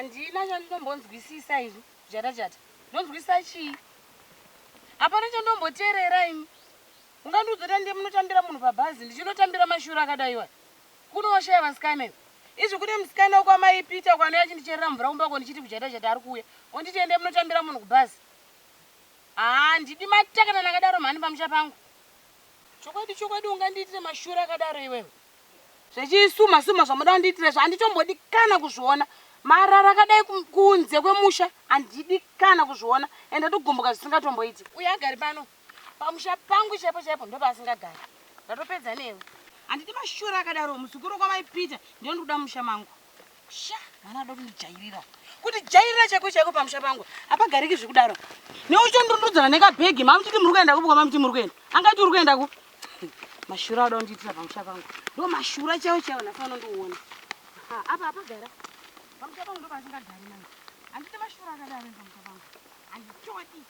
Handina chandombonzwisisa izvi. Jata. Ndonzwisisa chii? Hapana chandomboteerera imi. Ungandiudzira ndiye munotambira munhu pabhazi ndichinotambira mashura akadaiwa. Kunoshaya vasikana. Izvi kune musikana kwamaipita kwanouya achindicherera mvura kumbako ndichiti kuJata ari kuuya. Onditi ende munotambira munhu kubhazi. Ndidi matakana nakadaro mhani pamusha pangu. Chokwadi ungandiitire mashura akadaro iwewe. Zvechisuma zvamuda kundiitire handitombodikana kuzviona. Marara akadai kunze kwemusha handidikana kuzviona. Ende ndogumbuka zvisingatomboiti. Uya agari pano. Pamusha pangu chaipo ndo paasingagari. Ndatopedza newe. Handidi mashura akadaro musukuru kwamaipita ndiyo ndikuda musha mangu. Mwana adoda kundijairira. Kuti jairira chaiko pamusha pangu. Apagariki zvikudaro. Neuchondondodzana nekabhegi mamuchiti muri kuenda kupi kwamamuti muri kuenda. Angati uri kuenda ku. Mashura adoda kundiitira pamusha pangu. Ndo mashura chaiwo nafana ndiuona. Apa apagara. Pamusha pangu ndo pasingagari manje. Handidi mashura akadaro pamusha pangu. Handitoti.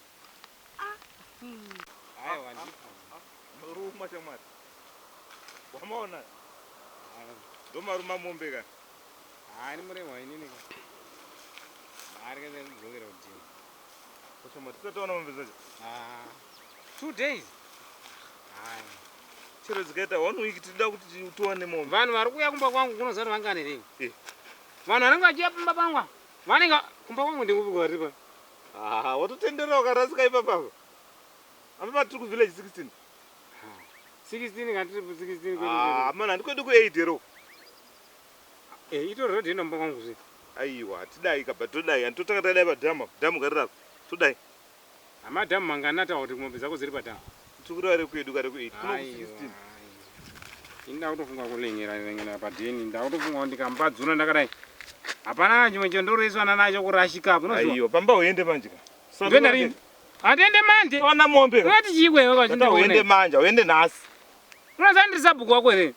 Aiwa ndiko chamwari. Wamaona? Ndomaruma mombe ka. Ni muremwa inini ka. Ari kaza ndizongera kuti. Kuchoma titoona mombe zacho. 2 days. Chero zikaita 1 week tida kuti tuone mombe. Vanhu vari kuya kumba kwangu kunozara vangane ringi. Vanhu vanenge vachiya pamba pangwa. Vanenge kumba kwangu ndikupi kwari pa. Watotendera ukarasika ipapo. Apa tiri ku village 16. 16 ngati 16 kwedu. Mana ndikwedu ku 8 ro. Ito road ino mba kwangu zvi. Aiwa tidai kabhatodai antotanga tadai padhamu karira. Todai. Amadhamu manganata kuti ngombe zako ziri padhamu. Tukura ari kwedu kare ku 8 kuno 16. Inda kutofunga kulengera padheni ndakutofunga ndikambadzuna ndakadai. Hapana chimwe chondoroiswa nacho kurashika apo unozviona. Aiwa pamba uende manje ka. Ndoenda rini? Atende manje. Ona mombe. Unoti chikwewe kwachinda uende manje, uende nasi. Unozandisa bhuku wako ere?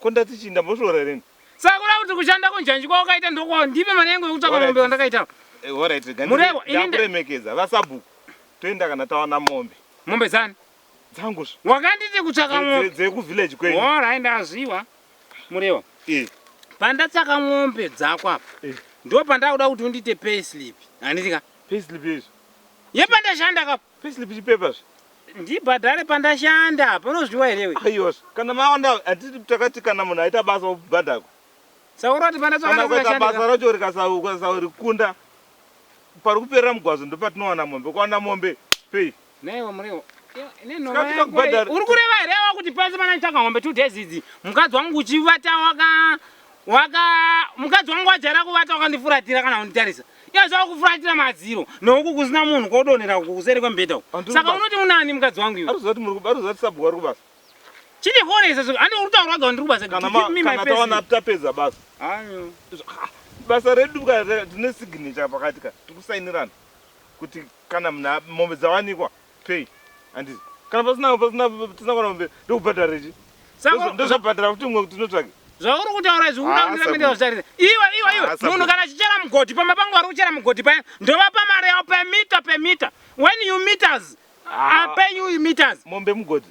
Kondati chinda mboshora rini. Sakura kuti kushanda kunjanji kwako kaita ndoko ndipe mari yangu yekutsvaka mombe wandakaita. Alright, Murewa ndakuremekeza vasabhuku. Toenda kana tawana mombe. Mombe dzani? Dzangu. Wakanditi kutsvaka mombe dzeku village kwenyu. Alright, ndaziva. Murewa. Pandatsvaka mombe dzako apa. Ndo pandakuda kuti undite payslip. Handitika? Payslip yezo. Yepandashanda kapo. Payslip chipapers. Ndibhadhare pandashanda panozviwa here. Aiwa. Kana maona atiti takati kana munhu aita basa obhadhako. Saura kuti pandatsvaka kuita basa racho rikasarikunda pari kuperera mugwazo ndo patinowana mombe. Kuwana mombe pay. Naiwa Murewa. Uri kureva here kuti pasi panachitsvaka mombe 2 days idzi mukadzi wangu uchivata mukadzi wangu wajara kuvata wakandifuratira kana kunditarisa. Iye zvakufuratira madziro noku kusina munhu kodonhera kuseri kwembedha uku. Saka unoti unani mukadzi wangu iwe? Aruzati sabhuku ari kubasa. Chitikoresa handi uritaura kuti ndiri kubasa. Kana tawana tapedza basa. Ayo. Basa redu tine signature pakati ka tikusainirana kuti kana mombe dzawanikwa pay. Handisi. Kana pasina tisina kana mombe ndokubhadhara ichi. Saka ndozvabhadhara kuti mwe tinotsvake. Zvauri kutaura izvi unoda kundiramira kuzarira. Iwe munhu kana achichera mugodi pamba pangu ari kuchera mugodi paya ndovapa mari yawo per meter. When you meters, I pay you meters. Mombe mugodi.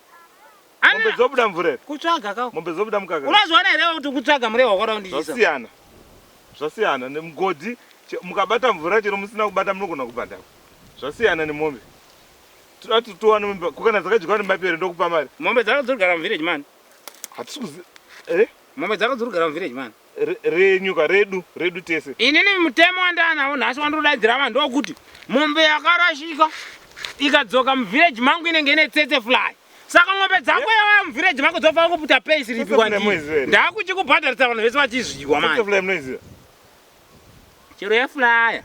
Mombe dzobuda mvura. Kutsvaga kawo. Mombe dzobuda mukaka. Unozviona here kuti kutsvaga Murewa wakada kundiisa. Zvasiyana nemugodi mukabata mvura chero musina kubata munogona kubhadhara. Zvasiyana nemombe. Tudati tuwane mombe kukana dzakadyiwa nemapere ndokupa mari. Mombe dzako dziri kugara muvillage man. Hatikuzi. Mombe dzako dziri kugara muvillage man. Renyuka redu tese. Inini mutemo wandanawo nhasi wandodaidzira vanhu ndokuti mombe yakarashika ikadzoka muvillage mangu inenge ine tsetse fly. Saka mombe dzako yawa muvillage mako dzofanira kuputa payslip kwandiri. Ndakuchikubhadharisa vanhu vese vachizviwa manje. Tsetse fly munoiziva? Chero yeflyer.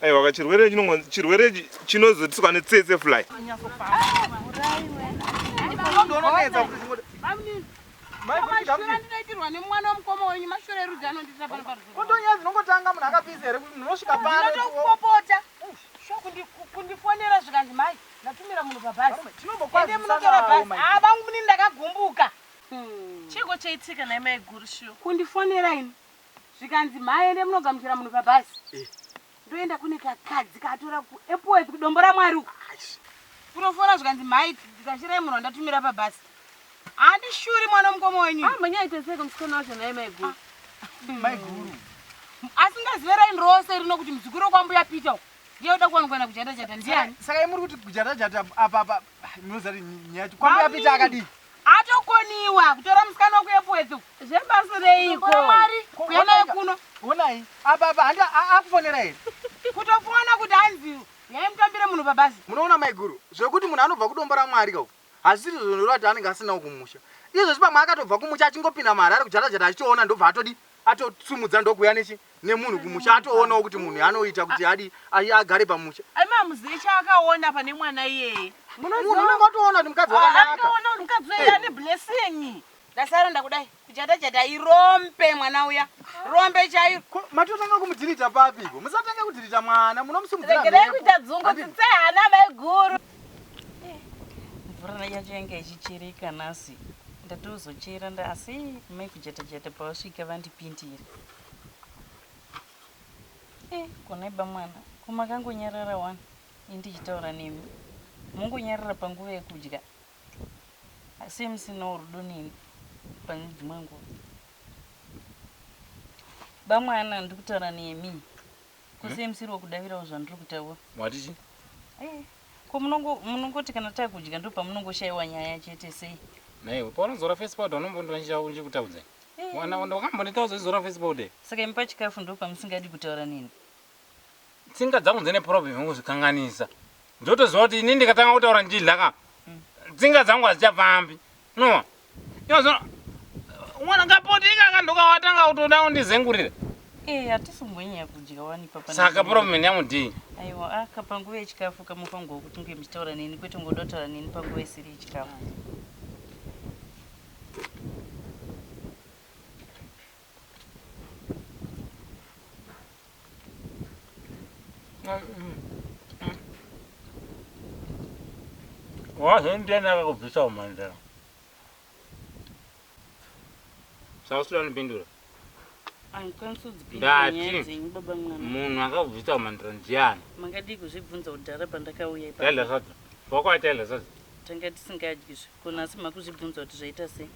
Aiwa chirwere chinozotiswa netsetse fly. Ndinoitirwa nemwana womukoma wenyu mashore erudzi anonditira pano paruzhinji. Kundonyazi nongotanga munhu akapisa here kuti munosvika pano. Ndinotokupopota. Kundifonera zvikanzi mai ndatumira munhu pabhazi. Ende munotora bhazi. Vangu munini ndakagumbuka. Chiko chaitika naimai guru shuo. Kundifonera ini. Zvikanzi mai ende munogamuchira munhu pabhazi. Ndoenda kune kakadzi katora kuairport kudombo raMwari uku. Kunofona zvikanzi mai ndikashirai munhu wandatumira pabhazi. Handishuri mwana womukoma wenyu. Manyaita seka musikana wacho naye mai guru. Mai guru. Asingaziverai rose rino kuti muzukuru kwambuya Peter ndiyeuda kuwanikwana kujata ndiani? Saka muri kuti kujata apa munozati nyacho kwambuya Peter akadi. Atokoniwa kutora musikana wekuyepwethu. Zvebasa reiko? Mwari kuyanaye kuno. Onai apa handi akufonera here. Kutofona kuti hanzi yaimutambire munhu pabasi. Munoona maiguru zvekuti munhu anobva kudombora Mwari kau. Hazisi zvonora kuti anenge asinawo kumusha. Izvo zvipamwe akatobva kumusha achingopinda mari ari kujata achitoona ndobva atodi atotsumudza ndokuya nemunhu kumusha atoonawo kuti munhu anoita kuti agare pamusha. Aimamuzivi chaakaona pane mwana iyeye. Munhu unenge watoona kuti mukadzi wakanaka. Akaona kuti mukadzi weye ane blessing. Ndasara ndakudai kujata irompe mwana uya. Rompe chairo. Matotanga kumudzirita papiko. Musatanga kudzirita mwana munomusimudzira. Regerei kuita dzungu tsitsehana maiguru. Mvura yacho yanga ichichereka nhasi. Ndatozochera asi mai kujata pawasvika vandipindira. Konaiba mwana kumakangonyarara wani indichitaura nemi mungonyarara panguva yekudya asi musinawo rudo neni panyudzi mwangu. Bamwana ndikutaura nemi kuse musiri wekudavirawo zvandiri kutaura. Watichi? Ko munongoti kana takudya ndo pamunongoshayiwa nyaya chete sei? Naiwe paunozora Facebook unombondivanjira uchikutaudza. Mwana wakambonditaudza uchizora Facebook. Saka impa chikafu ndo pamusingadi kutaura neni. Tsinga dzangu dzine problem yekuzvikanganisa. Ndotoziva kuti ini ndikatanga kutaura ndichidlaka tsinga dzangu hadzichabvambi. No. Mwana ngapoti ikakandoka watanga kutoda kundizengurira. Hatisimbonyanya kudya wani papa. Saka problem yangu ndii. Aiwa panguva yechikafu kamufango wokuti nge muchitaura neni kwete ngoda kutaura neni panguva isiri yechikafu. Wazondienda kakubvisa umandara. Sausula nipindura. Andikwanisi kudzipindura nyaya dzenyu baba mwana. Munhu akakubvisa umandara ndiani? Mangadi kuzvibvunza kudhara pandakauya ipapo. Taila sadza. Wakwaitaila sadza. Tanga tisingadyi kona asi makuzvibvunza kuti zvaita sei?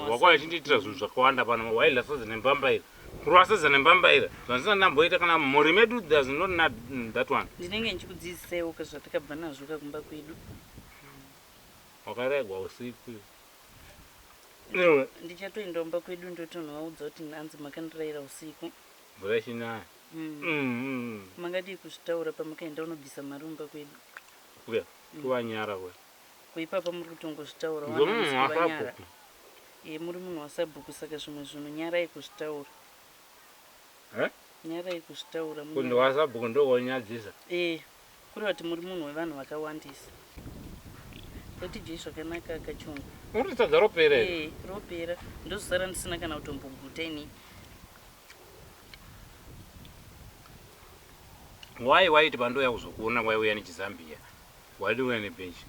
Wakwaichindiitira zvinhu zvakawanda pano waila sadza nembambaira. Kurwa sadza nembambaira. Zvandisina ndamboita kana mhuri medu does not need that one. Ndinenge ndichikudzidzisaiwo zvatakabva nazvo kakumba kwedu. Wakaregwa usiku. Ndichatoenda kumba kwedu ndotonhovaudza kuti hanzi makandirayira usiku. Mvura ichinaya. Mangadi kuzvitaura pamakaenda unobvisa mari kumba kwedu. Uya, kuvanyara we. Kuipapa muri kutongozvitaura wanyara. Muri munhu wasabhuku saka zvimwe zvinhu nyarai kuzvitaura. Nyarai kuzvitaura. Kundi wasabhuku ndokonyadzisa. Kureva kuti muri munhu wevanhu vakawandisa. Kuti jei zvakanaka Kachongwe. Uritadza ropera here? Ropera. Ndozosara ndisina kana kutomboguta ini. Waiti pandouya kuzokuona waiuya nechiZambia. Waiuya nebhenji.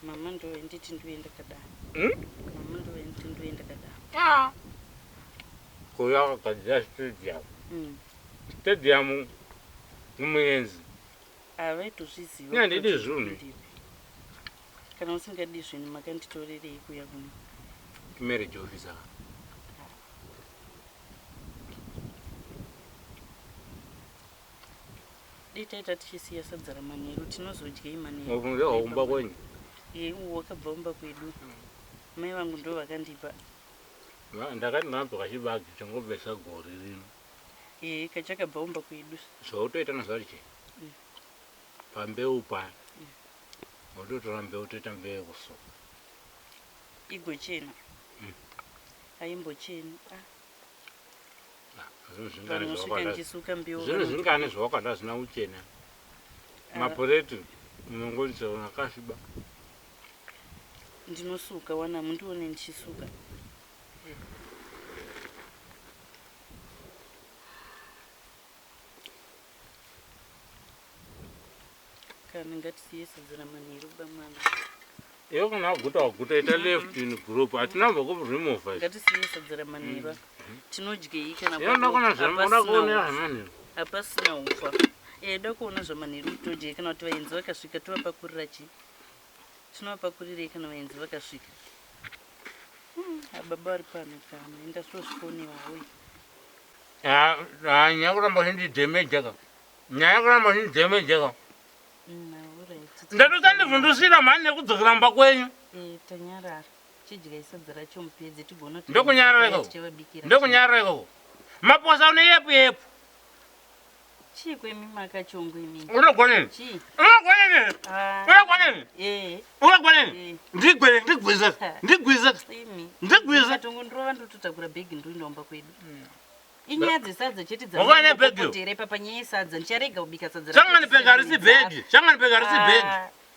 Mama nditi ndoenda kadaro. Mama nditi ndoenda kadaro. Kuya wakagadzira stadium. Stadium mumuenzi. Avaitozviziva. Nyandidi zvinhu. Kana usingadi zvinhu makanditorerei kuya kuno. Marriage officer. Ditaita tichisiya sadza ramanheru tinozodyei manheru. Wafunga waumba kwenyu? Wakabva umba kwedu. Mai vangu ndo vakandipa. Ndakati ndabva kachibagi changobvesa gori rino. Kachakabva umba kwedu. Zvautoita nazvacho. Pambeu pa. Watotora mbeu toita mbeu yekusuka. Igochena. Aimbochena. Zvino zvingane zvawakanda zvina uchena. Mapureti unongoisa unakasviba. Ndinosuka wana mundione ndichisuka. Kana ngatisiye sadza ramanheru bamwana. Iyo kana guta ita left in group atinamba ku remove. Ngatisiye sadza ramanheru. Tinodyei kana kwa. Yona kana zvamona kuona ramanheru. Hapasina ufa. Dakuona zvamanheru todyei kana kuti vaenzi vakasvika tovapakurira chi. Tinovapakurirei kana vaenzi vakasvika. Baba vari pano kana enda sozvikonewa hoyi. nyakuramba hindi damage ka. Nyakuramba hindi damage ka. Ndatosa ndivhundusira mhani nekudzokera kwenyu. Tanyarara. Chidya sadza racho mupedze tigona. Ndokunyarara ikoko. Ndokunyarara ikoko. Maposa une yepu. Chikwemi makachongwe mimi. Unogoneni? Chi. Unogoneni? Unogoneni? Unogoneni? Ndigwiza. Imi. Ndigwiza. Tongondrova ndototakura bhegi ndoindaomba kwedu. Inyaya dzesadza chete Wakane bhegi. Tere papanyaya yesadza ndicharega kubika sadza. Shangani bhegi harisi bhegi. Shangani bhegi harisi bhegi.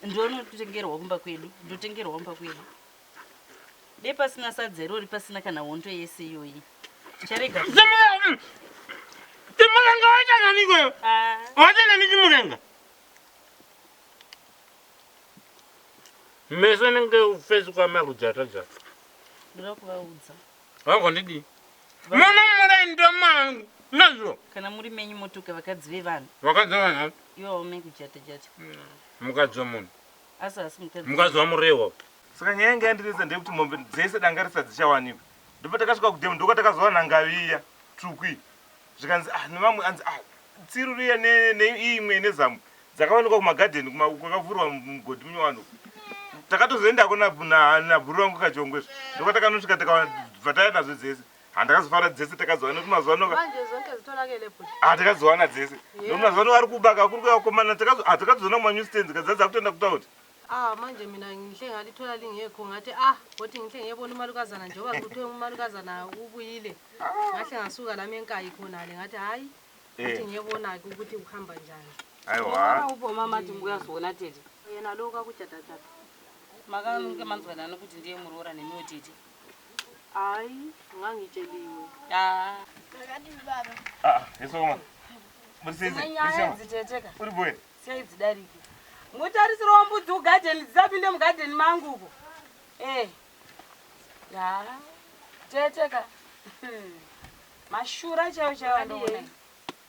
Ndonotengerwa kumba kwedu. Ndotengerwa kumba kwedu. De pasina sadza irori pasina kana hondo yese iyoyi. Ndicharega. Timulenga wacha nani kweyo? Wacha nani timulenga? Meso nenge ufesi kwa KuJataz. Ndoda kuvaudza. Wangu ndidi. Muna murendo mangu. Nazvo. Kana muri menyu motoka vakadzi vevanhu. Vakadzi vevanhu? Iwo KuJataz. Mukadzi womunhu. Asi mukadzi. Mukadzi wamurewa. Saka nyaya yanga yandirisa ndeyekuti mombe dzese danga risati dzichawanikwa. Ndipo takasvika kudhemu ndokatakazowana ngaviya tsvuku. Zvikanzi nevamwe anzi tsiruriya neimwe nezamu dzakawanikwa kumagadheni kwakavhurwa mugodhi munyowano. Takatozoendako nabhuru vangu Kachongwe. Ndokwatakanosvika takabva taya nazo dzese. Handakazofara dzese takazowana kuti mazuva takazowana dzese. Ndomazuva ano ari kubaka kuri kuyakomana takazoona kumanyustands kadzadza kutoenda kutauri. Manje mina ngihle ngalithola lingekho ngathi wothi ngihle ngiyebona umalukazana njengoba kuthiwe umalukazana ubuyile. Ngahle ngasuka lami enkayi khona le ngathi hayi ukuthi ngiyebona ukuthi uhamba njani. Aiwa. Upho mama athi uyazona tete. Yena lo KuJataz. Makanike manzwanana kuti ndiye muroora nemiwo tete. Hayi ngangitsheliwe. Akadi baba. Yesoma. Musisi. Nyaya dziteteka. Uri boye. Saidzidariki. Mutarisiro wambudzi ugadheni dzapinde mugadheni mangu uko. Teteka. Mashura chaiwo ndoona.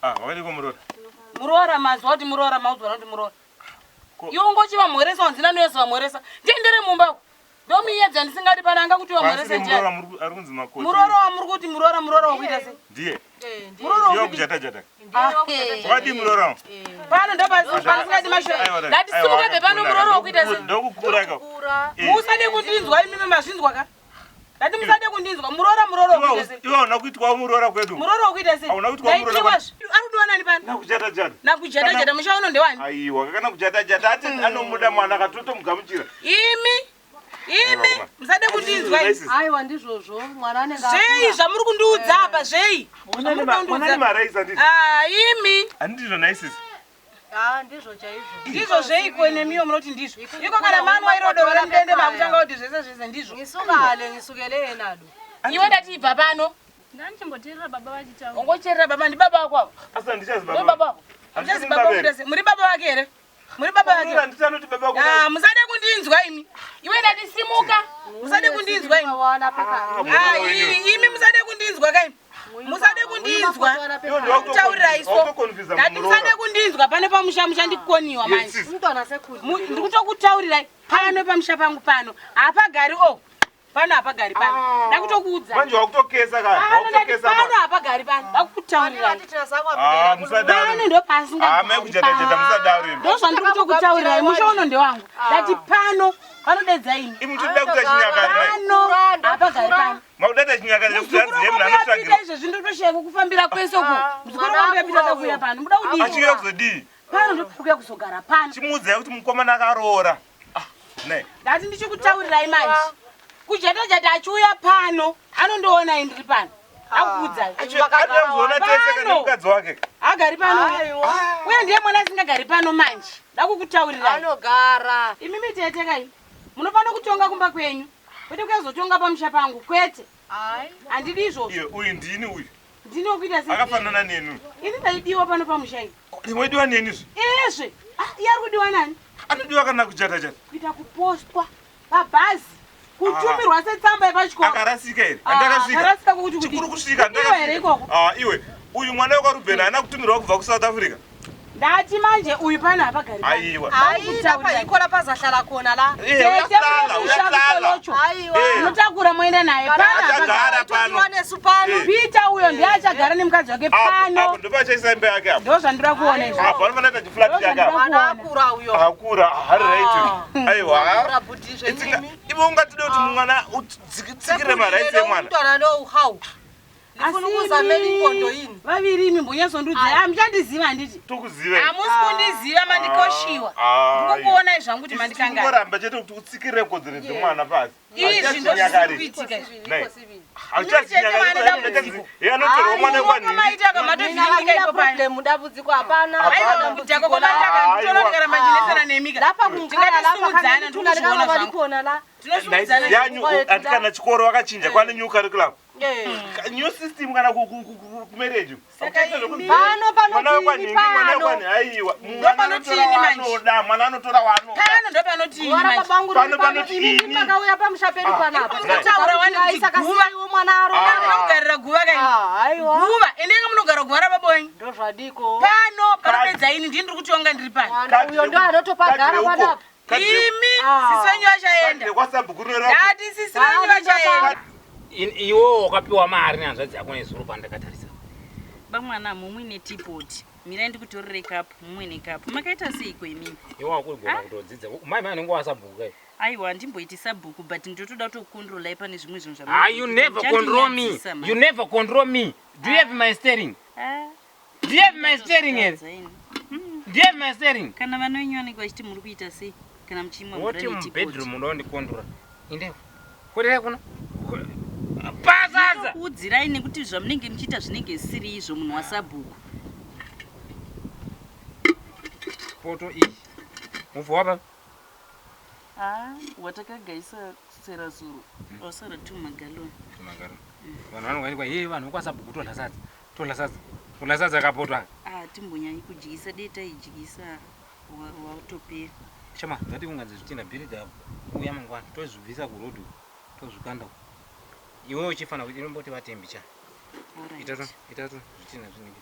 Wakati kumurora. Muroora mazwa kuti muroora mauzwa kuti muroora. Iwo ngochiva mhoresa wanzina noyesa vamhoresa. Ndiendere mumba. Ndomiyedza ndisingati pananga kuti wamhoresa njani. Muroora ari kunzi makoti. Muroora wamuri kuti muroora wakuita sei? Ndiye. Muroora Ndiye KuJataz. Wakati muroora. Pano ndopasingati mashura. Ndatisimuka bepano muroora wakuita sei? Ndokukura iko. Musade kundinzwa imimi mazvinzwa ka. Ndati musade kundinzwa muroora wakuita sei? Iwo unakuitwa muroora kwedu. Muroora wakuita sei? Unakuitwa muroora. Arikudiwa nani pano? KuJataz mushauno ndewani? Aiwa kana KuJataz ati anomuda mwana katotomugamuchira. Imi musade kundinzwa izvi. Aiwa ndizvozvo mwana anenge zvei zvamuri kundiudza apa zvei. Mwana maraisa ndizvo. Imi Andizvo naisisi. ndizvo chaizvo. Ndizvo zveiko nemiwo munoti ndizvo. Iko kana mani wairodovera mudende makutanga kuti zvese ndizvo. Ngisukele yenado. Iwe ndati ibva pano. Ndanichimboteerera baba vachitaura. Ungocherera baba ndi baba wako. Asa ndichazi Ndi baba. baba wako. Ndichazi baba wako. Muri baba wake here? Muri baba wake. Ndisanoti baba wako. Musade kundinzwa imi. Iwe ndati simuka. Musade kundinzwa imi. Imi musade kundinzwa kai. Musade kundinzwa. Taurira iso. Ndati musade kundinzwa pane pamusha ndikukoniwa manje. Mntwana sekhuzi. Ndikutokutaurira pano pamusha pangu pano. Apagari pano apagari pano. Ndakutokuudza. Manje wakutokesa kai. Wakutokesa pano apagari pano. Ndakutaurira. Pano ndo pasi KuJataz musadauri. Ndozvandiri kutokutaurira mushauno ndewangu. Ndati pano panodedza imi. Imutoda kuita chinyakare. Pano apagari pano. Maudata chinyakare kuti aziye munhu anotsvagira. Izvo zvindotosheka kufambira kwese uko. Muzvikoro wangu yapita takuya pano. Muda kudini? Achiuya kuzodii? Pano ndokuya kuzogara pano. Chimuudza kuti mukomana akaroora. Ne. Ndati ndichikutaurirai manje. KuJataz achiuya pano anondoona ndiri pano. Akuudza. Achizoona tese kana mukadzi wake. Agari pano. Uye ndiye mwana asingagari pano manje. Ndakukutaurirai. Anogara. Imimi tetekai. Munofana kutonga kumba kwenyu. Kwete kuyazotonga pamusha pangu kwete. Handidi izvozvo. Iye uyu ndini uyu. Ndini wekuita sei? Akafanana neni. Ini ndaidiwa pano pamusha iyi. Ndimwediwa neni izvi. Izvi. Iye ari kudiwa nani? Anodiwa kana KuJataz. Kuita kupostwa pabhazi. Kutumirwa setsamba yepachikoro. Akarasika here. Andakasvika. Akarasika kuti chikuru kusvika ndakasvika. iwe uyu mwana wekwaRubheni haana kutumirwa kubva kuSouth Africa. Ndati manje uyu pana apagari. Aiwa. Aida paikora pazahlala khona la. Uyahlala. Aiwa. Mutakura moenda naye pana Achagara apagari. pano. Tuwane supano. Peter uyo ndiye achagara nemukadzi wake pano. Apo ndopachaisa imba yake apo. Ndo zvandira kuona izvo. Apo anofanira kuita chiflat chake apo. Mwana akura uyo. Akura, hari right. Aiwa. Akura budizve nimi. Iwe ungatide kuti mwana utsikire maraitsi emwana. Mutwana ndo uhau. Ndifuna ukuzamela inkondo yini. Vaviri imi mbonyasondudza. Amuchandiziva handiti. Tokuzive. Hamusi kundiziva mandikoshiwa. Ndikukuonai zvangu kuti mandikangani. Ngoramba chete kuti utsikire kodzero dzemwana pasi. Izvi ndo zviri kuitika izvi. Anotorwa mwana kwani. Maita kamatovinika ipo pano. Mudambudziko hapana. Aiwa kutako kwamataka nditononikana manjinesana nemika. Lapa kumkhala lapha Tingasumudzana ndikuziona zvangu. khona la. Tinosumudzana. Yanyu atikana chikoro wakachinja kwane new curriculum. New system kana kumarriage. Pano panotini pano. Aiwa. Mwana anotora wano. Pano ndo panotini Mwana manje. babangu Pano pano panotini. ini pakauya pamushapeni panapa. Mutaura wani kuti Isakasiyiwo mwana aro. munogarira guva kai. Aiwa. Guva endenga munogara guva rababonyi. Ndo zvadiko. Pano panopedza ini ndini ndiri kutonga ndiri pano. Mwana uyo ndo anotopagara panapa. Imi sisi wenyu vachaenda. Ndati sisi wenyu vachaenda. Iwo wakapiwa mari nehanzvadzi yako nezuro pandakatarisa. Bamwana mumwe netipoti. Mirai ndikutorere kapu, mumwe nekapu. Makaita seiko imimi? Iwo wakurigona kutodzidza. Mai anenge wasabhuku kai. Aiwa ndimboiti sabhuku but ndotoda kutocontrol pane zvimwe zvinhu zvamai. Ah, you never control me. You never control me. Do you have my steering? Do you have my steering here? Do you have my steering? Kana vana venyu vanenge vachiti muri kuita sei? Kana muchimwa mvura netipoti. Woti mubedroom unondikontrol. Inde. Kodera kuno. Pasaza. Kudzirai nekuti zvamunenge muchiita zvinenge zvisiri izvo munhu wasabhuku. Foto iyi. Muvhu wapa. Watakagaisa sera zuro. Osara tumagaloni. Tumagaloni. Vanhu vanongwanikwa yeye vanhu kwasabhuku tola sadza. Tola sadza. Tola sadza kapotwa. Timbonyanyi kudyisa deta idyisa watopera. Chama, ngati kungadze zvitina bhirida uya mangwana tozvibvisa kurodhu. Tozvikanda. Iwe uchifana kuti inomboti vatembi cha. Itatu zvitina zvinenge.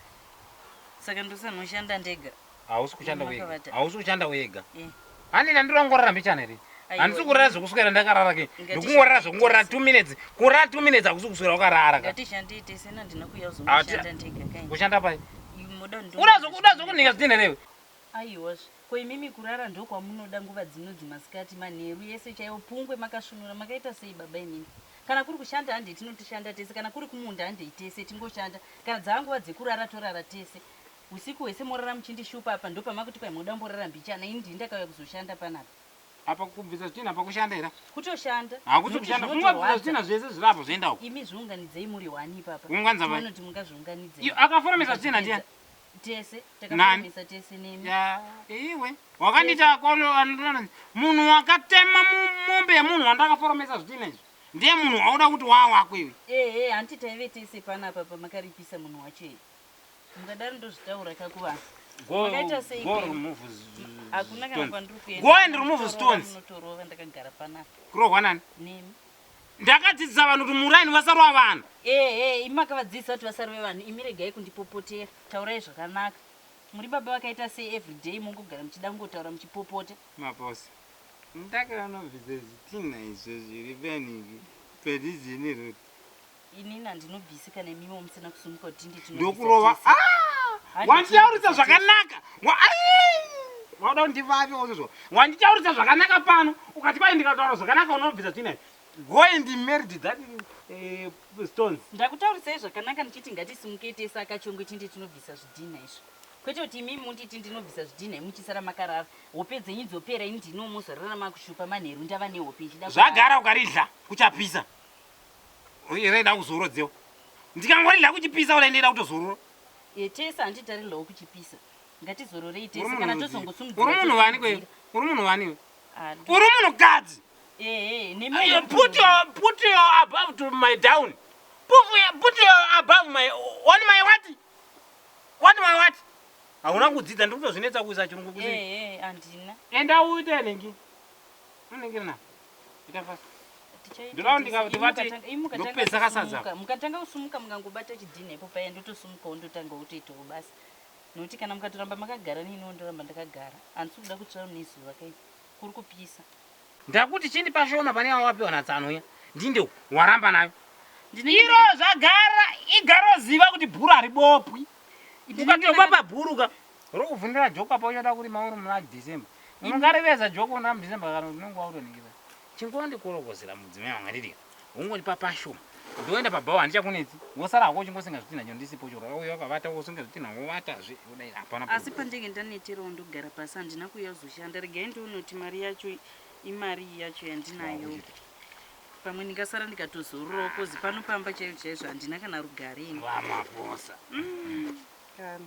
Saka ndosanoshanda ndega. Hausi kushanda wega. Handina ndirongorara mbichana here. Handisi kurara zvokuswera ndakarara ke. Ndikungorara zvokungorara 2 minutes. Kurara 2 minutes hakusi kuswera wakarara ka. Ngatishandite sena ndinokuya uzoshanda ndega kai. Kushanda pai? Uda zokuninga zvitina rewe. Aiwa. Ko imimi kurara ndokwamunoda nguva dzinodzi masikati manheru yese chaiwo pungwe makashunura makaita sei baba imimi. Kana kuri kushanda hande tinotoshanda tese, kana kuri kumunda hande tese tingoshanda. Kana dzanguva dzekurara torara tese. Usiku wese morara muchindishupa apa ndo pamakuti kwai muda mborara mbichana ini ndakauya kuzoshanda panapa. Apa kubvisa zvitina apa kushanda era? Kutoshanda. Hakusi kushanda. Kungabvisa zvitina zvese zvirapo zvoendawo. Imi zviunganidzei muri wani papa. Unganza pai. Vanoti mungazviunganidzei. Akaforomesa zvitina ndiani? Tese, takaforomesa tese nemi. Ya, iwe. Wakandita kolo anotona munhu wakatema mombe yemunhu wandakaforomesa zvitina izvi. Ndiye munhu wauda kuti wawako iwe. Hanti taive tese panapa pamakaripisa munhu wacho. Mungadaro ndozvitaura kakuvanhu. Makaita sei? Go remove. Hakuna kana kwandiri kuenda. Go and remove stones. Munotorova ndakagara panapa. Kurohwa nani? Nemi. Ndakadzidzisa vanhu kuti muraini vasarwa vanhu. Imi makavadzidzisa kuti vasarwe vanhu. Imi regai kundipopotera. Taurai zvakanaka. Muri baba vakaita sei everyday mungogara muchida kungotaura muchipopota. Maposi. Ndakanovhidza zvitina izvo zviri paniki. Pedizini inini handinobvisi kana imimi musina kusumuka kuti ndokurova. Wanditaurisa zvakanaka. Wauda kundivave wozvo. Wanditaurisa zvakanaka pano. Ukati pai ndikataura zvakanaka unobvisa zvitina. Go and married that stones. Ndakutaurisai zvakanaka ndichiti ngatisumukei tese akachongwe tindi tinobvisa zvidhina izvo. Kwete kuti imimi munditi ndinobvisa zvidhina muchisara makarara. Hope dzenyu dzopera ini ndinomuzorara makushupa manheru ndava nehope ichida. Zvagara ukaridla kuchapisa. Uirenda kuzorodzewa. Ndikangoridla kuchipisa unaendera kutozorora. Tese handitaridlawo kuchipisa. Ngatizororei tese kana tosongosumudzira. Uri munhu wani kwe? Uri munhu wani? Uri munhu kadzi. Put your above to my down. Put your above my on my what? What my what? Hauna kudzidza ndiri kutozvinetsa kuisa chirungu kuzi. Handina. Enda uite nengi. Unengera na. Ita fast. Mukatanga kusumuka mukangobata chidhina ipo paya ndotosumuka wondotangawo toitawo basi. nokuti kana mukatoramba makagara neinowo ndoramba ndakagara handisi kuda kutsvawo nezuva kaisi kuri kupisa. Ndakuti chindi pashoma pane wawapiwa natsanoya ndinde waramba nayo iro zvagara igaro ziva kuti bhuru haribopwi ukatopa pabhuruka uri kuvhundira joko apa uchada kurima uri muna December unongareveza joko na December kana unonge wautoningira chingondikorokozera mudzimai wanga ndiri ungoti papashoma ndoenda pabhawa handichakunetsi wosara hako uchingosenga zvitinha cho ndisipo choro uyo wakavata wosunga zvitinha wovatazve udai hapana. Asi pandenge ndaneterawo ndogara pasi handina kuuya kuzoshanda regai ndionoti mari yacho imari yacho yandinayo pamwe ndingasara ndikatozororawo kozi panopamba chaizvo chaizvo handina kana rugare vamaposa kana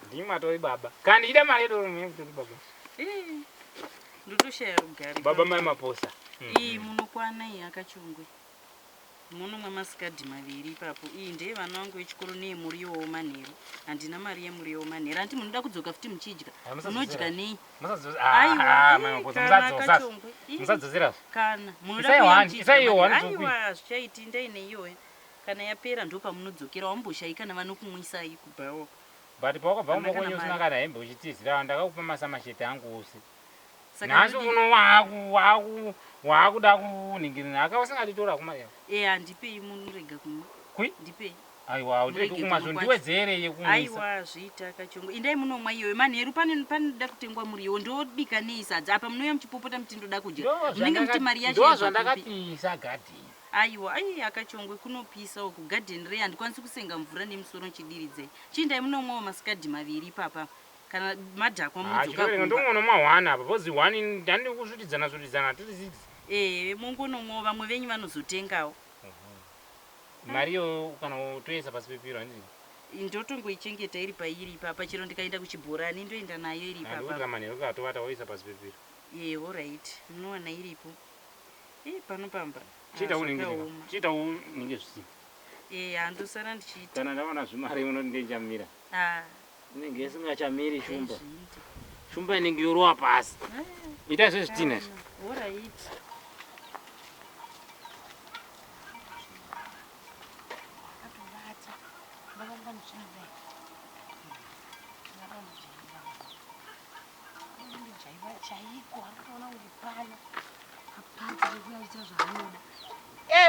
ndimwatori baba kana ndichida mari yedorutori baba ndotoshaya rugare baba mai maposa iyi munokwana iyi akachongwe munomwa masikadhi maviri ipapo iyi ndeye vana vangu vechikoro neyemuriwo womanheru handina mari yemuriwo womanheru handi munoda kudzoka futi muchidya munodya nei musadzosera kana munodaaiwa zvichaiti ndaine iyoyo kana yapera ndo pamunodzokera wamboshayika navanokumwisai kubvawo but pawakabva kumakonyo usina kana hembe uchitizira ndakakupa masamashete angu ose nhasi uno waakuda kuningirina akausingatitola kumari handipei munorega kumwa ndipei aiwa utirege kumwa zvo ndiwedzere yekumwisa aiwa zviita akachongwe indai munomwa iyoyo manheru panoda kutengwa muriwo ndobika neisadza apa munouya muchipopota muti ndoda kudya munenge muti mari yacho ndo zvandakapisa gadheni aiwa akachongwe kunopisa uku gadheni rei handikwanisi kusenga mvura nemusoro nchidiridzei chindai munomwawo masikadhi maviri ipapa kana madhakwa mudzoka ndomonomwa 1 apa bhozi 1 ndandi kusvutidzana tiri 6 mungonomwawo vamwe venyu vanozotengawo mariyo kana utoisa pasi pepiro handii ndotongoichengeta iri pairi ipapa chero ndikaenda kuchibhorani ndoenda nayo iri ipapa manheru katovata woisa pasi pepiro alright munowana iripo panopamba chiita unenge zvisina handosara ndichiita kana ndaona zvimari unoti ndechamira inenge isingachamiri shumba inenge yorowa pasi ita zvezvitinha alright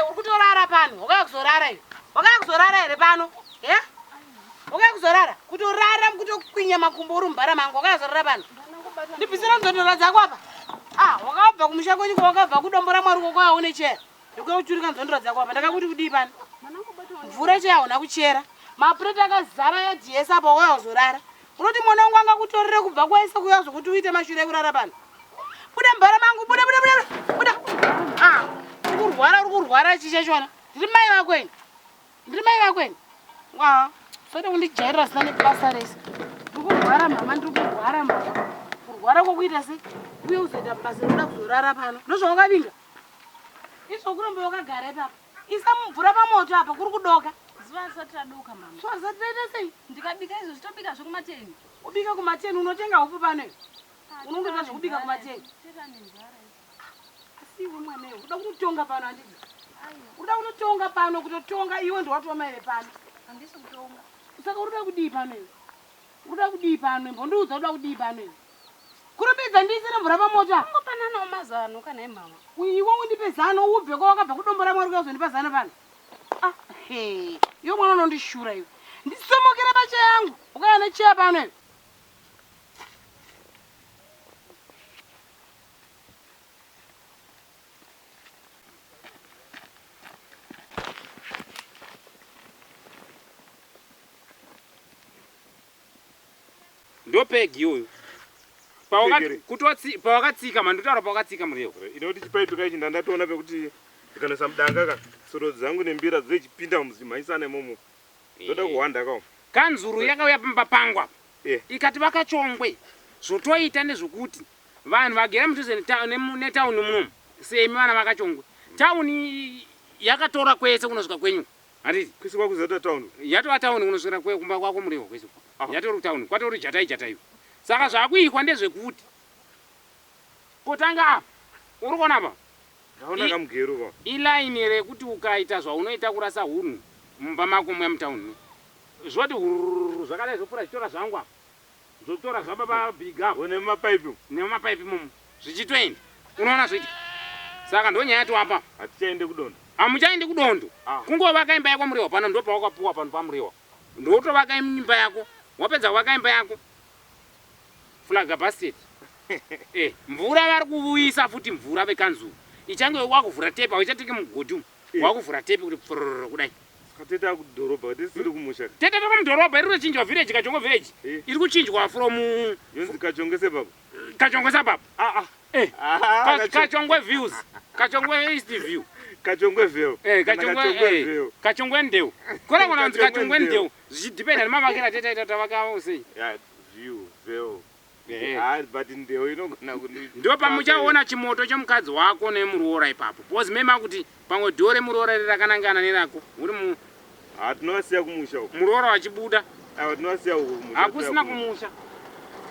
uri kutorara pano wakakuzorara iyo wakakuzorara here pano wakakuzorara kutorara kutokwinya makumbo uri mumbara mangu wakazorara pano ndibvisira nzondora dzako apa wakabva kumusha kwenyuko wakabva kudombora mwari kokwaone chera ndikuchurika nzondora dzako apa ndakakuti kudii pano mvura cheyaona kuchera mapureti akazara yadhiesi apa wakazorara unoti mwana wangu angakutorere kubva kwaisa kuya zvokuti uite mashure ekurara pano buda mbara mangu buda uri kurwara chichachona ndiri mai vakweni sote kundijairira sina nebasa rese ndiri kurwara mama ndiri kurwara mama kurwara kwokuita se uye uzoita basa roda kuzorara pano ndozvawakavinga izvokuromba wakagara ipapa isa mvura pamoto apa kuri kudoka zuva risati radoka mama zuva risati raita sei ndikabika izvo zvitobika zvokumateni ubika kumateni unotenga upu panoyo unongoita zvekubika kumateni asi iwe mwaneyo uda kutotonga pano handiti uda kutotonga pano kutotonga iwe ndiwatoma here pano handisi kutonga saka uruda kudii panoyo uruda kudii pano mbondiudza uda kudii panoyo kurumbidza ndiisire mvura pamoto apa ngopananawo mazano kana emama iwe undipe zano ubve kwawakabva kudombora mwari kuyazondipa zano pano iwe mwana unondishura iwe ndisomokere pacha yangu ukaya necheya panoyo ndopegi iyoyo pawakatsika mandotaura pawakatsika muriwo inoti chipaituka ichi ndandatoona pekuti ndikanoisa mudanga ka soro dzangu nembira dzochipinda muzimaisana imomo ndoda kuhwanda kawo kanzuru yakauya pambapangwa ikati vakachongwe zvotoita nezvokuti vanhu vagere mudhuze netauni munomu semi vana vakachongwe tauni yakatora kwese kunosvika kwenyu handiti kwese kwakuzata tauni yatova tauni kunosvika kumba kwako muriwo kwese yatori tauni kwatori jataiwo saka zvakuikwa ndezvekuti kutanga apa uri kuona apa ndaona kamugero pa ilaini rekuti ukaita zvaunoita kurasa hunhu mumba mako muya mutauni zvoti zvakadai zvopfuura zvitora zvangu apa zvotora zvababa big up une mapaipi nemapaipi mumu zvichitoenda unoona zvoita saka ndonyaya yati wapa hatichaende kudondo hamuchaendi kudondo kungovaka imba yako muriwa pano ndopawakapuwa pano pamuriwa ndotovaka imba yako wapedza kuvaka imba yako flaga basket mvura vari kuuyisa futi mvura vekanzuru ichange wakuvhura tepe hauchateke mugodhi umu wakuvhura tepe kuti pfurr kudai teta kudhorobha tisiri kumusha teta toka mudhorobha iri kuchinjwa village Kachongwe village iri kuchinjwa from yonzi Kachongwe sebaba Kachongwe sababa Kachongwe views Kachongwe east view Kachongwe view Kachongwe ndeu kora kuna unzi Kachongwe ndeu zvichidependa nemavakira teta tavakawo sei view but ndeu inogona kuti ndo pamuchaona chimoto chomukadzi wako nemuroora ipapo bozi mema kuti pamwe dhore muroora riri rakanangana nerako uri tinovasiya kumusha uko muroora wachibuda tinovasiya uko kumusha hakusina kumusha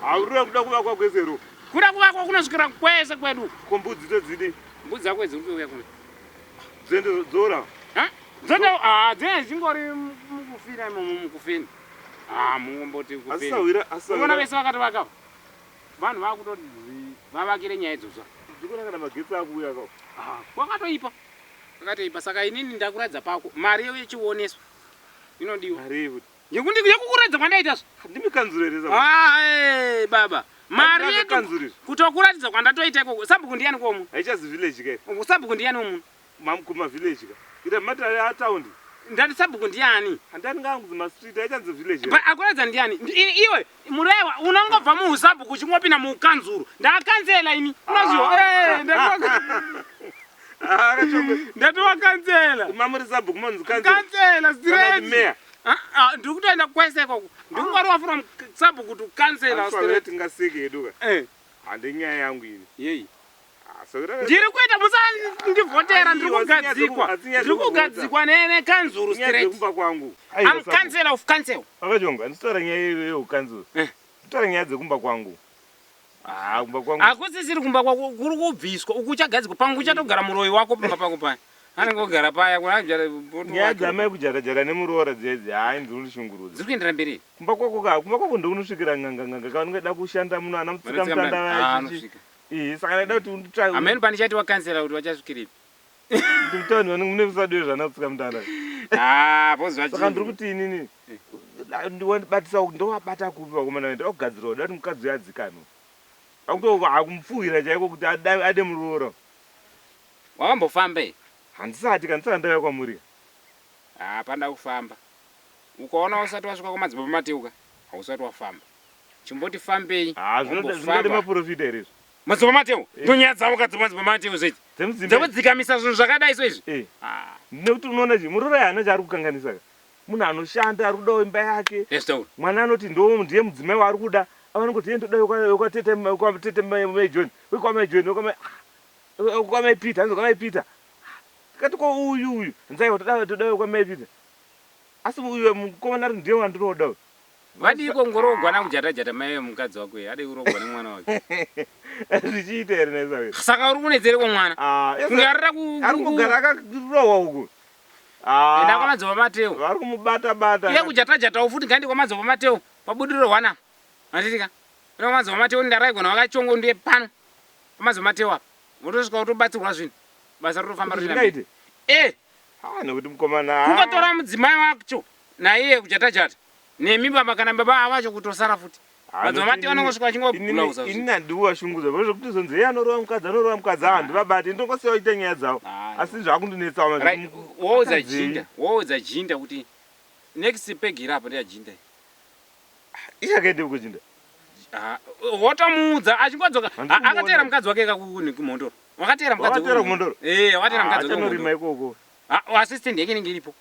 haurira kuda kuvakwa kwese ro kuda kuvakwa kunosvikira kwese kwedu kombudzi todzidi mbudzi dzako dziri kuuya kuno dzende dzora dzine dzingori mukufira imomo mukufeni mungomboti asisawira vese vakati vakava vanhu vakutoti vavakire nyaya idzozva ndikona kana magetsi akuuya kao kwakatoipa saka inini ndakuradza pako mari yechioneswa inodiwa yekukuradza kwandaita ndimikanzurereza baba mari kutokuratidza kwandatoita ikoko sabhuku ndiani komu haichazi village kai sabhuku ndiani womunhu mamkuma village ka ita matare ataundi ndati sabhuku ndiani handani nganguzi mastreet haichanzi village akuradza ndiani iwe murewa unongobva muhusabhuku uchingopinda muukanzuru ndakanzela ini unoziva ndatowakanzela mamuri sabhuku manzi kanzela straight ndiri kutoenda kwese ikoko ndikungwariwa from sabhuku to kansela straight tingaseke yeduka handi nyaya yangu ini yei ndiri kuita musandivhotera ndiri kugadzikwa nekanzuru kumba kwangu kansela of council akachonga nditaura nyaya yeukanzuru nditaura nyaya dzekumba kwangu kumba kwangu hakusisiri kumba kwako kuri kubviswa uku uchagadzikwa pangu uchatogara muroyi wako panga pako paya anenge ogara paya nyaya dzamai kujarajara nemuroora dzedzi hai ndinondishungurudza dziri kuendera mberi kumba kwako ndounosvikira nganganganga kaunongada kushanda muno ana mutsika mutanda saka naida kuti ameni panichati wakansela kuti wachasvikiripi ndimutauni mune kusadwe zvana kutsika mutanda saka ndiri kuti inini ndibatisa ndowabata kupi vakomana vende ogadzira uda kuti mukadzi uyo adzikano hakumupfuwira chaiko kuti ade muroora wakambofamba handisati kandisaka ndauya kwamuri panda kufamba ukaona usati wasvika kwamadzibaba mateuka hausati wafamba chimboti fambei zvinode maprofita here izvi madzibaba mateu ndonyaya dzavo kadzimadzibaba mateu zvechi dzekudzikamisa zvinhu zvakadai so izvi nekuti unoona chi muroora yaana chaari kukanganisaka munhu anoshanda ari kudawo imba yake mwana anoti ndiye mudzimai waari kuda avanongoti endoda kwatete maijoni wekwamaijoni wekwamaipita hanzi kwamaipita kati ko uyu nzaiwa todawo kwamaipita asi uyu mukomana ari ndiye wandinodawo vadiko ngorogwana kujatajata mai mukadzi wako ade kurogwana mwana wake zvichiita here naisawiri saka uri kunedzere kwamwana kunge ari kugara akarohwa uku enda kwamadzibaba mateu vari kumubata-bata iye kujatajatawo futi ngaindi kwamadzibaba mateu pabudiriro hwana atitika ina kwamadzibaba mateu ndaraigona wakachongo ndiye pano kwamadzibaba mateu apa wotosvika wotobatsirwa zvinhu basa rotofamba rinoite nekuti mukomana kungotora mudzimai wacho naiye kujatajata nemibaba kana baba avacho kutosara futi madzibaba mateu anongosvika achingobulauza ini handiwashungudza zvekuti zonzi iye anorova mukadzi handivabati ndongosiya ita nyaya dzavo asi zvakundinetsawo woudza jinda kuti next pegira apa ndeyajinda ichakaende kujinda wotomuudza achingodzoka akatera mukadzi wake kumhondoro wakatera mukadzi kumhondoro wakatera mukadzi achanorima ikoko assistant yake inenge iripo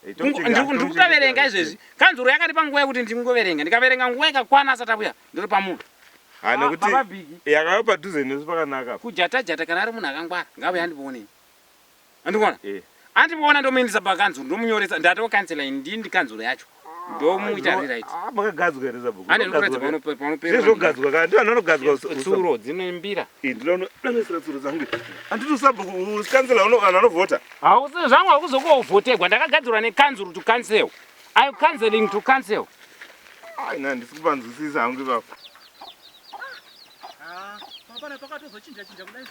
ndiri kutoverenga izvezvi kanzuro yakati panguva yekuti ndingoverenga ndikaverenga nguva ikakwana asati abuya ndiri pamunhu nekuti yakava padhuze nesu pakanaka kujatajata kana ari munhu akangwara ngave andiboneni andikuona andiboona ndomuendesa pakanzuro ndomunyoresa ndatokansela ini ndii ndikanzuro yacho ndomuita riraiti makagadzwa here sabhuku anendokuradza zvezvogadzwa kana ndivanhu vanogadzwa tsuro dzinembira ndinodanesera tsuro dzangu handiti sabhuku kansela vanhu vanovhota hausi zvangu hakuzokuwavhotegwa ndakagadzirwa nekanzuro to cancel Are you cancelling to cancel? Ai na ndisikupanzwisisa hangu ipapo. Pana pakatozochinja kudai.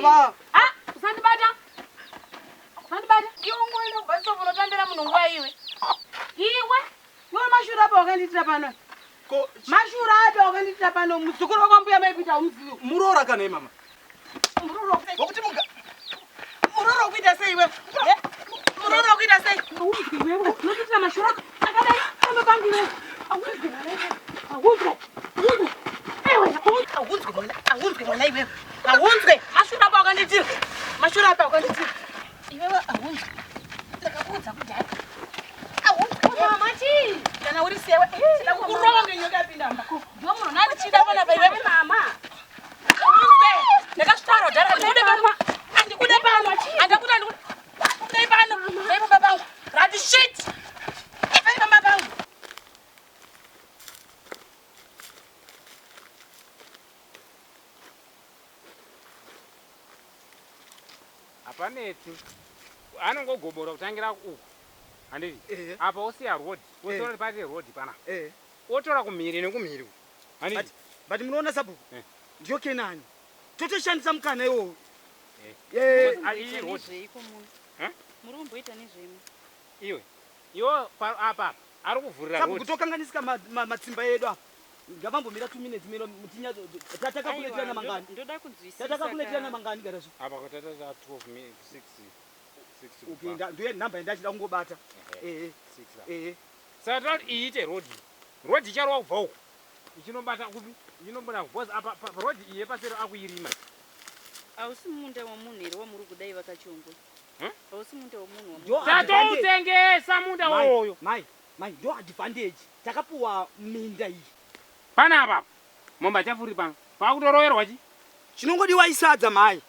Va. Usandibata. Iwe mwana ubasa unotambira munhu nguva iwe. Iwe mashura apa wakanditira pano. Mashura apa wakanditira pano muzukuru wako mbuya maipita umziwo. Murora kana mama. Ngokuti murora kuita sei iwe? Murora kuita sei? Iwe unotitira mashura akadai kama pangu iwe. Ahunzwe mwana iwe. Ahunzwe. Mashura apa wakanditira. Iwe ahunzwe. Ndakakuudza kudhaya. Mama kana uri sewe chida kukurova ngenyoka yapinda mbako. Ndiwo munhu nani chida pana pa iwe mama. Ahunzwe. Ndakasvitara dhara ndikude pano. Andikude pano. Andakuda ndikude pano. Ndai baba bangu. Rati shit. Ndai baba bangu. Hapaneti. Anongogobora kutangira uku. Handiti. Apa osiya road. Wotora pati road pana. Wotora kumhiri nekumhiri. Handiti. But munoona sabu. Ndiyo Kenani. Totoshandisa mukana iwowo. Ari road. Muromboita nezvemo. Iwo apa ari kuvhurira road. Sabu kutokanganisika matsimba edu apa. Ngavambomira 2 minutes mino mutinya tatakakuleterana mangani. Ndoda kunzwisisa. Tatakakuleterana mangani garazvo. Apa kutata 12 minutes 6. Okay, ndiye namba yandachida kungobata. Saka iite road. Road icharo kubva uku. Ichinobata kupi? Ichinobata because apa road iye pasero akuirima. Ausi munda wamunhu here wamuri kudai vakachongwe. Ausi munda wamunhu Tatotengesa munda woyo. Mai, ndo advantage. Takapuwa minda iyi. Pana apa. Momba chafuri pano. Pakutorowerwa chi? Chinongodiwa isadza mai.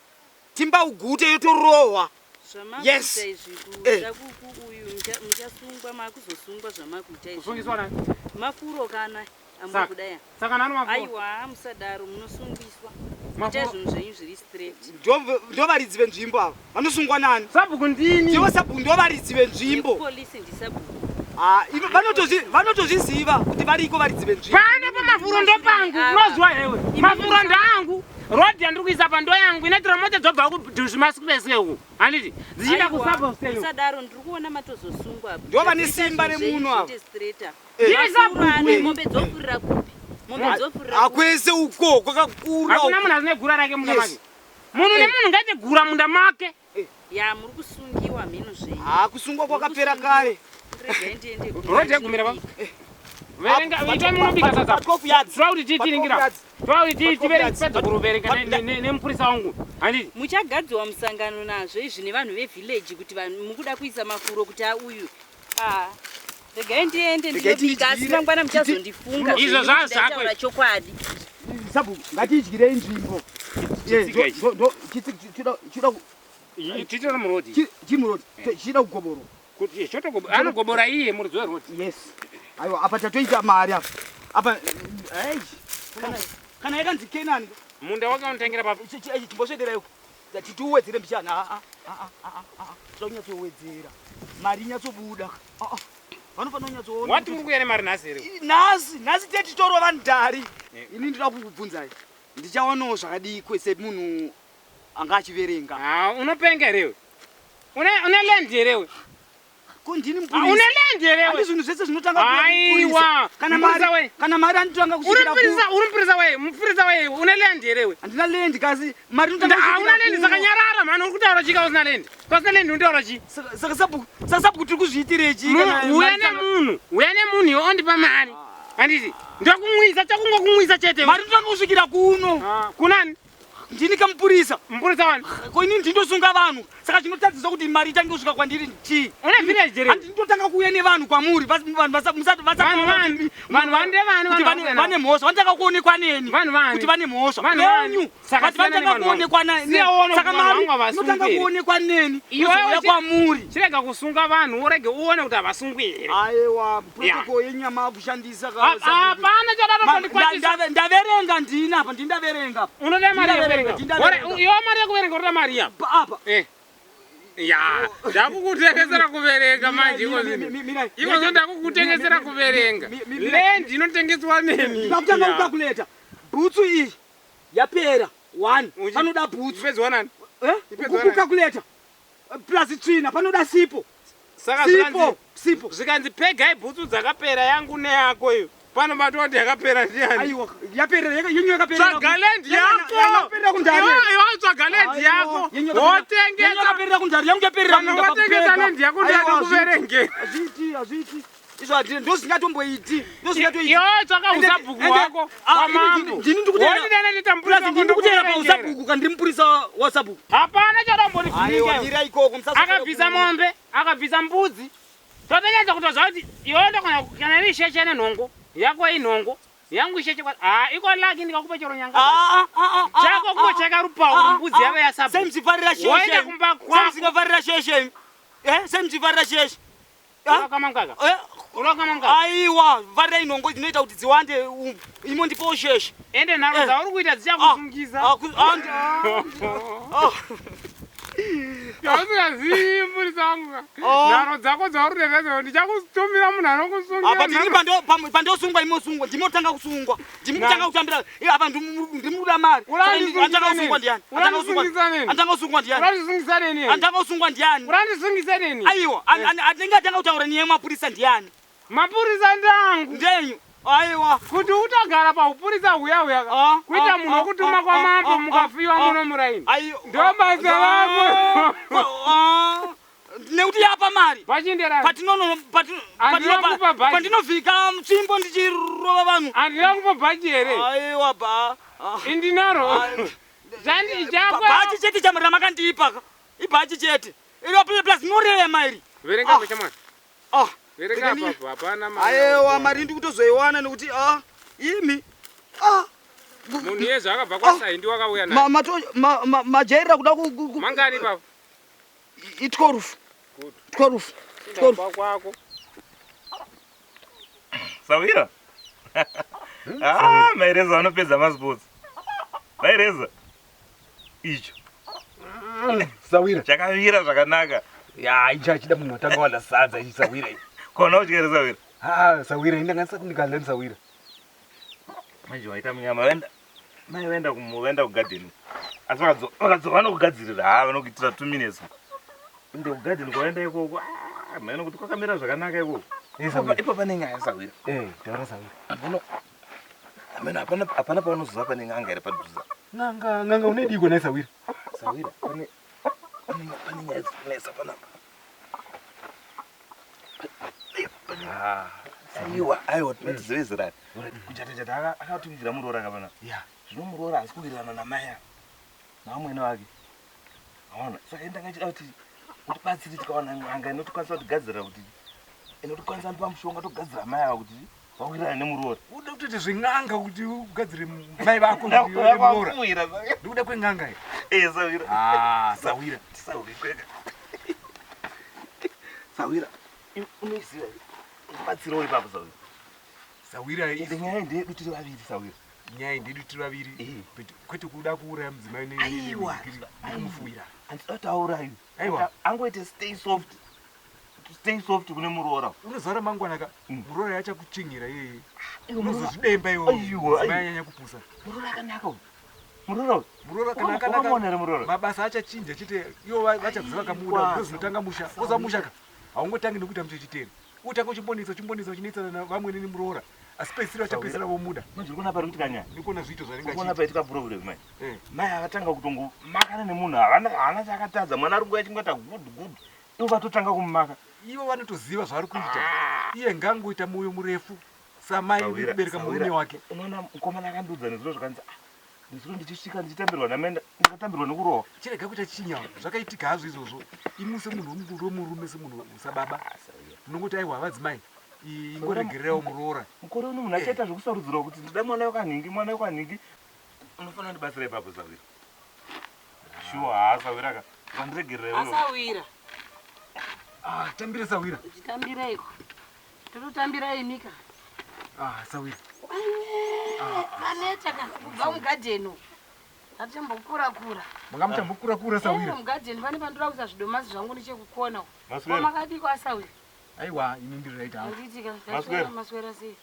Timba ugute yotorowa. Yes. Zvamakuita uyu muchasungwa makuzosungwa zvamakuita izvi. Kusungiswa nani? Mafuro kana amuri kudaya. Saka nani mafuro? Aiwa musadaro munosungiswa. Ita zvinhu zvenyu zviri straight. Ndo varidzi venzvimbo ava. Vanosungwa nani? Sabhuku ndini. Ndivo sabhuku ndo varidzi venzvimbo. Polisi ndisabhuku. Vanotozviziva kuti variko varidzi venzvimbo. Pana pamafuro ndo pangu. Unozwa hewe. Mafuro ndangu. Road yandiri kuisa pando yangu inoitira mota dzobva kudhuzimasikipesi uku. Handiti dzichida kusabha steno. Musadaro ndiri kuona matozosungwa. Ndo vane simba remunhu ava. Mombe dzofurira kupi? Mombe dzofurira kupi? Akwese uko kwakakura. Hakuna munhu asine gura rake munda make. Munhu nemunhu ngaite gura munda make. Ya muri kusungiwa mhino zvenyu. Kusungwa kwakapera kare. Road yagumira pa. Verenga ita munobika sasa. Twauri titiringira. Twauri tivere pedza kurobereka nemupurisa wangu. Handiti Muchagadzwa musangano nazvo izvi nevanhu vevillage kuti vanhu mukuda kuisa mafuro kuti uyu. Regai ndiende ndinobika asi mangwana muchazondifunga. Izvo zvazvakwe. Chokwadi. Sabu ngatidyirei nzvimbo. Titora murodi. Chimurodi. Chida kugoboro. Kuti anogobora iye muridzi werod. Yes. Aiwa apa tatoita mari apa. Apa kana yakanzi Kenani. Munda wake unotangira papi? Chimbosvedera uko. Tituwedzere mbichana. Tonyatsoowedzera. Mari nyatsobuda. Vanofana kunyatsoona. Wati muri kuyere mari nhasi here? Nhasi tetitoro vandari. Ini ndida kukubvunzai. Ndichawanawo zvakadii kwese munhu anga achiverenga. Unopenga here? Une land here? Kundini Une land here? Ani zvinhu zvese zvinotanga aiwa. Kana mari anotanga kusvikira Uripurisa wei? Mupurisa wei? Une land here? Handina land kasi mari inotanga kusvikira. Hauna land sakanyarara mano uri kutaura chika usina land. Pasina land untaura chi? Saka sabu tiri kuzviitirechi kana uya nemunhu iwe ondipa mari. Handiti ndokumwisa chakungokumwisa chete. Mari inotanga kusvikira kuno. Kunani? Ndini kamupurisa. Mupurisa wani? Ko ini ndindosunga vanhu. Saka chinotadzisa kuti mari itange kusvika kwandiri chi? Une village here? Handinotanga kuuya nevanhu kwamuri. Vanhu vane mhosva. Vanotanga kuonekwa neni. Kuti vane mhosva. Venyu. Vanotanga kuonekwa neni. Saka mari inotanga kuonekwa neni. Yozouya kwamuri. Chirega kusunga vanhu urege uone kuti havasungwi here. Aiwa, protocol yenyama kushandisa. Hapana chadaro kondikwanisa. Ndaverenga ndina apa ndindaverenga. Unoda mari here? Iwo mari yekuverenga uri Maria. Apa. Ya, ndakukutengesera kuverenga manje iko ndakukutengesera kuverenga. Land inotengeswa neni? Ndakutanga kukalkuleta. Bhutsu iyi yapera 1. Panoda bhutsu. Ipedzwa nani? Kukalkuleta. Plus 3 panoda sipo. Saka sipo. Zvikanzi pega ibhutsu dzakapera yangu neyako iyo. Pano matoti yakapera ndiani? Aiwa, yapera yenyu yakapera. Tsvagalend yako. Yakapera kundari. Iwo tsvagalend yako. Wotengesa yakapera kundari. Yangu yapera kundari. Wotengesa land yako ndaka kuverenge. Azviti. Izvo hadiri ndosingatomboiti. Iwo tsvakausa bhuku wako pamambo. Ndini ndikutera pausabhuku kandi mupurisa wasabhuku. Hapana chadomborivhirika. Ndira ikoko akabvisa mombe, akabvisa mbudzi. Totanyanza kutoziva kuti iwe ndokana kana iri sheshe nenhongo yako inhongo yangu isheshe iko laki ndikakupa chero nyanga chako kuva chakarupawo mbudzi yave yasabu semchifarira sheshe waenda kumba kwako semchifarira sheshe semchifarira sheshe urakama mukaka urakama mukaka aiwa farira inhongo dzinoita kuti dziwande imo ndipo sheshe ende nharo dzauri kuita dzichakusungiza Yausingazii mburisa wangu. Nharo dzako dzauri revezo ndichakutumira munhu anokusungira. Pandosungwa imosungwa ndimotanga kusungwa. Ndimutanga kutambira apa ndimuda mari. Andanga usungwa ndiani? Andanga usungwa ndiani? Urandisungisa neni? Andanga usungwa ndiani? Urandisungisa neni? Aiwa, andinga tanga kutaura niye mapurisa ndiani? Mapurisa ndangu. Ndenyu. Aiwa, kuti utagara paupurisa huya kuita munhu wokutuma kwamambo mukafiwa muno muraini. Ndo basa rako. Nekuti yapa mari. Pachinderani. Patinovhika mutsvimbo ndichirova vanhu. Andina kupa bhaji here. Aiwa ba. Indinaro. Zvandi chako. Bhaji chete chamara makandipa. Ibhaji chete. Iro plus norema iri. Verenga kwa chamari. Verenga papa hapana mari. Aiwa mari ndikutozoiwana nekuti imi munhu yezvo akabva kwasaindi wakauya naye. Majairira kuda mangani papa? 12 kwako. Sawira. Maireza anopedza masipotsi. Maireza. Icho. Sawira. Chakavira zvakanaka. Ya, ichachida munhu watanga wanda sadza ichi Sawira. Kona utyere Sawira. Sawira indangasati ndikadlani Sawira. Manje waita munyama wenda kugadheni. Asi vakadzoka vanokugadzirira vanokuitira 2 minutes. Ende kugadheni kwaenda ikoko. Maana kuti kwakamira zvakanaka ikoko. Ipo pane nyaya Sawira. Taura Sawira. Amena hapana paunoziva pane n'anga iri padhuze. N'anga unediko naye Sawira? Sawira pane nyaya dzinonesa panapa. Aiwa tinotizivizirani. KuJataz akatumidzira muroora kapana. Zvino muroora asi kuwirirana namaya naamwene wake. Aona saka ndangachida kuti utibatsiri tikawana n'anga inotikwanisa kutigadzirira kuti inotikwanisa ndipa mushonga togadzira maya kuti vawirirane nemuroora. Uda kutoti zveng'anga kuti ugadzire mai vako muroora. Ndikuda kweng'anga iyi. Sawira. Sawira. Tisaurikweka. Sawira. Unoziva batsirawo ipapo Sawira. Sawira ende nyaya ndedu tiri vaviri Sawira. Nyaya ndedu tiri vaviri. Kwete kuda kuuraya mudzimai nekumufuira. Handida kuti aurayiwe. Aiwa angoite stay soft kune muroora. Unoziva ramangwanaka muroora yachakuchinyira yeye. Unozozvidemba iwo. Mudzimai anyanya kupusa. Muroora akanaka. Muroora kanaka. Mabasa achachinja chete ivo vachaziva kamuda ndozvinotanga musha. Koza mushaka haungotangi nekuita muchochitera. Utanga uchimbonisa uchinetsana navamwene nemuroora. Asi pedzisira vachapedzisira vomuda. Ndiri kuona pari kuti kanya. Ndikuona zviito zvaringa. Kuona paitika problem mai. Mai akatanga kutongomakana nemunhu haana chakatadza mwana ari nguva achingota good. Ivo vatotanga kumumaka. Ivo vanotoziva zvavari kuita. Iye ngangoita mwoyo murefu samai kubereka murume wake. Unoona mukomana akandiudza nezviro zvakanzi ndisiro ndichisvika ndichitambirwa namenda ndikatambirwa nekurohwa. Chirega kuita chinya zvakaitika hazvo izvozvo. Imi semunhu wemurume semunhu sababa. Munongoti aiwa vadzimai ingoregerewo muroora. Mukore uno munhu achaita zvokusarudzirwa kuti ndida mwana wekwanhingi. Unofanira ndibatsira ipapo Sawira. Shuwa Sawira kandiregererewo. Asawira. Tambire Sawira. Titambireiko. Tototambira imika. Sawira. Kaneta kana kubva mugadheni. Atimbokura-kura. Manga muchambokura-kura Sawira. Mugadheni pane pandora kuisa zvidomasi zvangu nechekukona. Maswera. Makadiko asawira. Aiwa, ini ndiraita hapo. Anditika. Maswera. Maswera sei?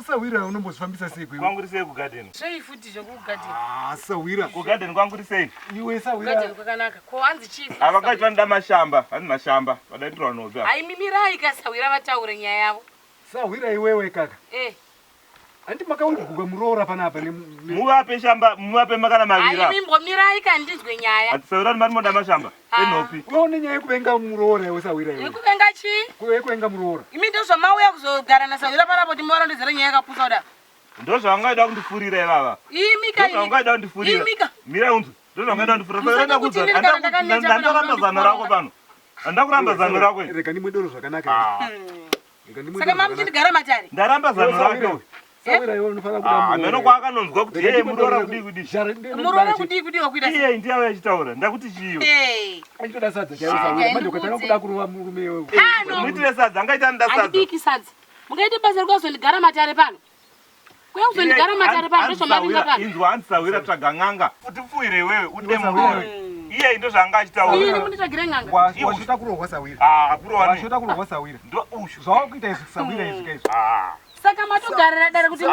Sawira unombozvifambisa sei kwewe? Kwangu sei kugarden? Sei futi zvokugadheni. Sawira. Kugarden kwangu sei? Iwe Sawira. Kugadheni kwakanaka. Ko hanzi chief. Avakati vanoda mashamba, vane mashamba. Vadaitwa nobe. Aimimirai kasawira vataure nyaya yavo. Sawira iwewe kaka. Andi makaunguka muroora panapa muvape shamba, muvape makana mavira. Aimimbomirai kandinzwe nyaya. Ati Sawira mari moda mashamba. Enopi. Uone nyaya yekuvenga muroora iwe Sawira iwe. Yekuvenga chi? Yekuvenga muroora. Imi ndozvamauya kuzogara naSawira panapo timorondedzera nyaya yakapusa kudai. Ndozvavangaida kundifurira ivava. Imika. Ndozvavangaida kundifurira. Imika. Mira unzu. Ndozvavangaida kundifurira. Ndandaramba zano rako pano. Andakuramba zano rako. Reka ndimwedoro zvakanaka. Saka mamuchindigara matare. Ndaramba zano rako. Sawira iwe unofana kuda meno kwakanonzwa kuti yeye muroora kudi. Muroora kudi wakuita. Iye ndiye achitaura. Ndakuti chiyo. Achitoda sadza chaiwo Sawira. Manje ukatanga kuda kuruva murume iwe. Muitire sadza, angaita ndasadza. Andiki sadza. Mungaite basa rekuzondigara matare pano. Kuya kuzondigara matare pano ndozvamaringa pano. Inzwa hanzi Sawira tsvaga ng'anga. Utipfuire iwewe, ude muroora. Iye ndo zvanga achitaura. Ini munditsvagire ng'anga. Washuta kurohwa Sawira. Kurohwa. Washuta kurohwa Sawira. Ndo ushu. Zvawakuita izvi Sawira izvi kaizvi. Saka matogarira dare kuti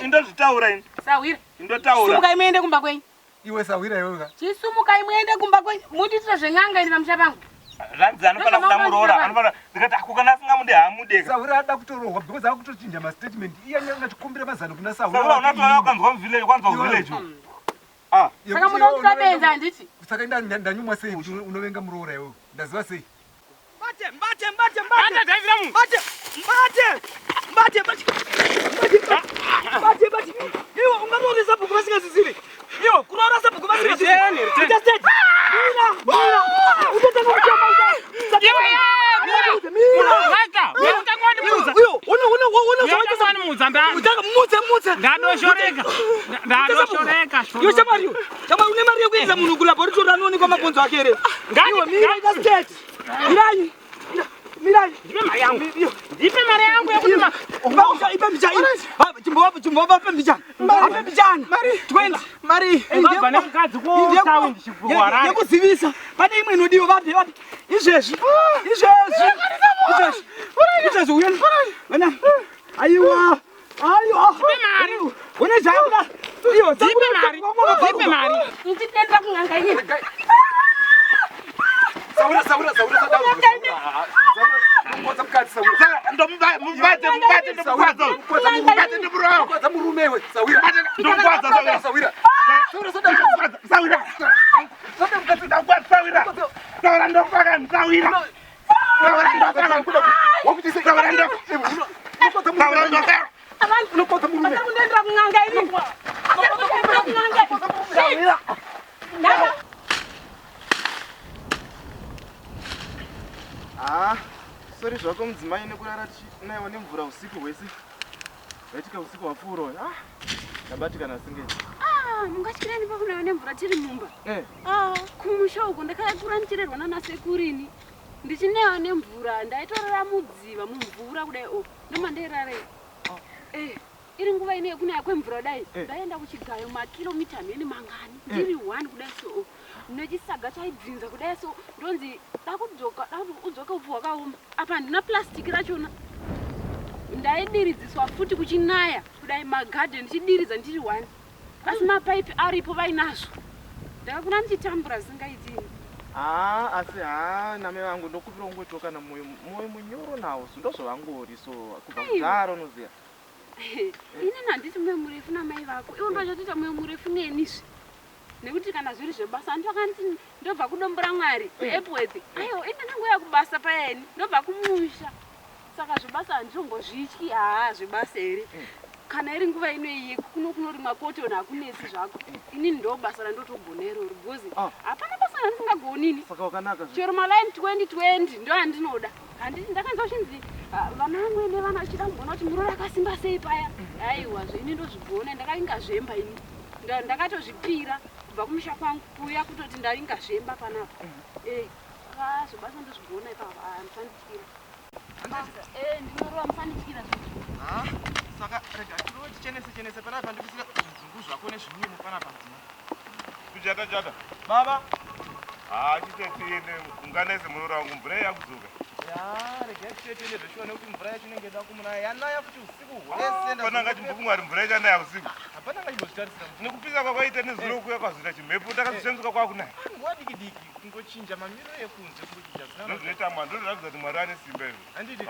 indozvitaura ini. Sawira. Indotaura. Sumukai muende kumba kwenyu. Iwe Sawira iwe. Chisumukai muende kumba kwenyu. Munditira zveng'anga ini pamusha pangu. Ranzi anofana kuda muroora. Anofana ndikati akukana asingamude hamudeka. Sawira ada kutorohwa because akutochinja mastatement. Iye anyachikumbira mazano kuna Sawira. Sawira unatoya ukanzwa muvillage, kwanzwa muvillage. Saka muda kutora benza handiti. Saka ndanyumwa sei kuti unovenga muroora iwe. Ndaziva sei. Mbate. Iwo ungarooresa bhuku vasingaziziri. Iwo kuroora sabhuku vasingaziziri. Une mari yekuisa munhu kulaboratory anoonekwa mabhonzo ake here. Mirai. Ndipe mari yangu yekuti ipe mbichana. 20. Mari. Baba nemukadzi kotaundi ndichivhurwa. Yekuzivisa. Pane imwe inodiwa vapi. Izvezvi. Uyani. Mana. Aiwa. Ndipe mari. Une zvakuda. Iyo, Ndipe mari. Nditenda kung'anga ini. Sawira. Murume iwe Sawira. Sori zvako mudzimai nekurara naiwa nemvura usiku hwese. Yaitika usiku wapfuura. Ndabatikana singeti. Mungatyirani pakunaiwa nemvura tiri mumba? Kumusha uko ndakakura ndichirerwa nanaSekurini. Ndichinaiwa nemvura ndaitorara mudziva mumvura kudai ndomandairarei. Iri nguva ine yekunaya kwemvura dai ndaenda kuchigayo makilomita mheni mangani ndiri 1 kudai so nechisaga chaibvinza kudai so ndonzi udzoka upfu hwakaoma apa handina plastiki rachona. Ndaidiridziswa futi kuchinaya kudai magadheni ndichidiridza ndiri 1 asi mapaipi aripo vainazvo. Ndakakura ndichitambura zvisingaitini. Asi name vangu ndokupira ungotoka namoyo munyoro nawo ndozvavangori so kubva kudhara unoziva. Ini handiti mwoyo murefu namai vako. Iwo ndochotoita mwoyo murefu nenisvi. Nekuti kana zviri zvebasa ndakati ndobva kudombora Mwari kuEpworth. Aiwa ine nangoya kubasa payani ndobva kumusha. Saka zvebasa handizongozvityi zvebasa here. Kana iri nguva inoiye kunorimwa kotoni hakunetsi zvako. Inini ndobasa randotogona iroro because hapana basa randingagonini. Saka wakanaka. Chero maline 2020 ndo handinoda. Handiti ndakanzwa chinzi vana vangu ene vana vachidambona kuti muroora akasimba sei paya. Aiwa ini ndozvigona ndakaingazvemba ini. Ndakatozvipira kubva kumusha kwangu kuya kutoti ndaingazvemba panapa. Zvebasa ndozvigona ipapa handisandikira. Ndinorowa mufanikira. Saka rega chenese panapa ndikusira zvungu zvako nezvimwe panapa. KuJataz. Baba. Chitetiende unganese muroora wangu mvura yakudzoka. Rega chitetiende zvishone kuti mvura yacho inenge yada kumunaya. Yanaya kuti usiku hwese Pana ngati mvura mvura ichanaya usiku. Hapana ngachimbotarisira. Nekupisa kwakaita nezuro kuya kwazoita chimhepo takazvisvenzuka kwakunaya. Nguva diki kungochinja mamiro ekunze kuti Zvinoita mwando zvinoratidza kuti Mwari ane simba izvo. Handiti.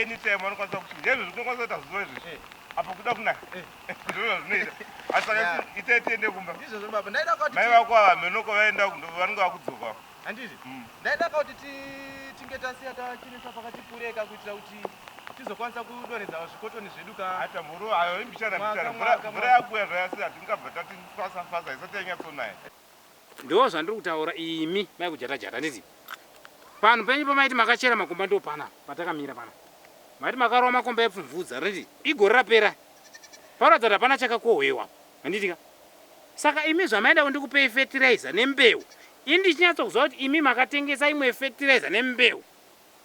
Anytime vanokwanisa kuchinja izvo zvinokwanisa kuita zuva izvi. Apa kuda kunaya. Ndizvo zvinoita. Asi saka itiende kumba. Ndizvo baba. Ndaida kuti mai vako ava menoko vaenda vanenge vakudzoka. Handiti. Ndaida kuti tinge tasiya tachinesa pakati pureka kuitira kuti tizokwanisa kudonhedza zvikotoni zvedu ka hata muro ayo imbishana mvura yakuya zvayasi hatingabva tati fasa isati yanyatsonaya. Ndo zvandiri kutaura imi mai KuJataz nditi. Pano penyu pamaiti makachera makomba ndo pana patakamira pana. Maiti makarowa makomba epfumvudza riti igore rapera. Paradza kuti hapana chakakohwewa. Handitika. Saka imi zvamaenda kundikupei fertilizer nembeu. Indichinyatsokuzwa kuti imi makatengesa imwe fertilizer nembeu.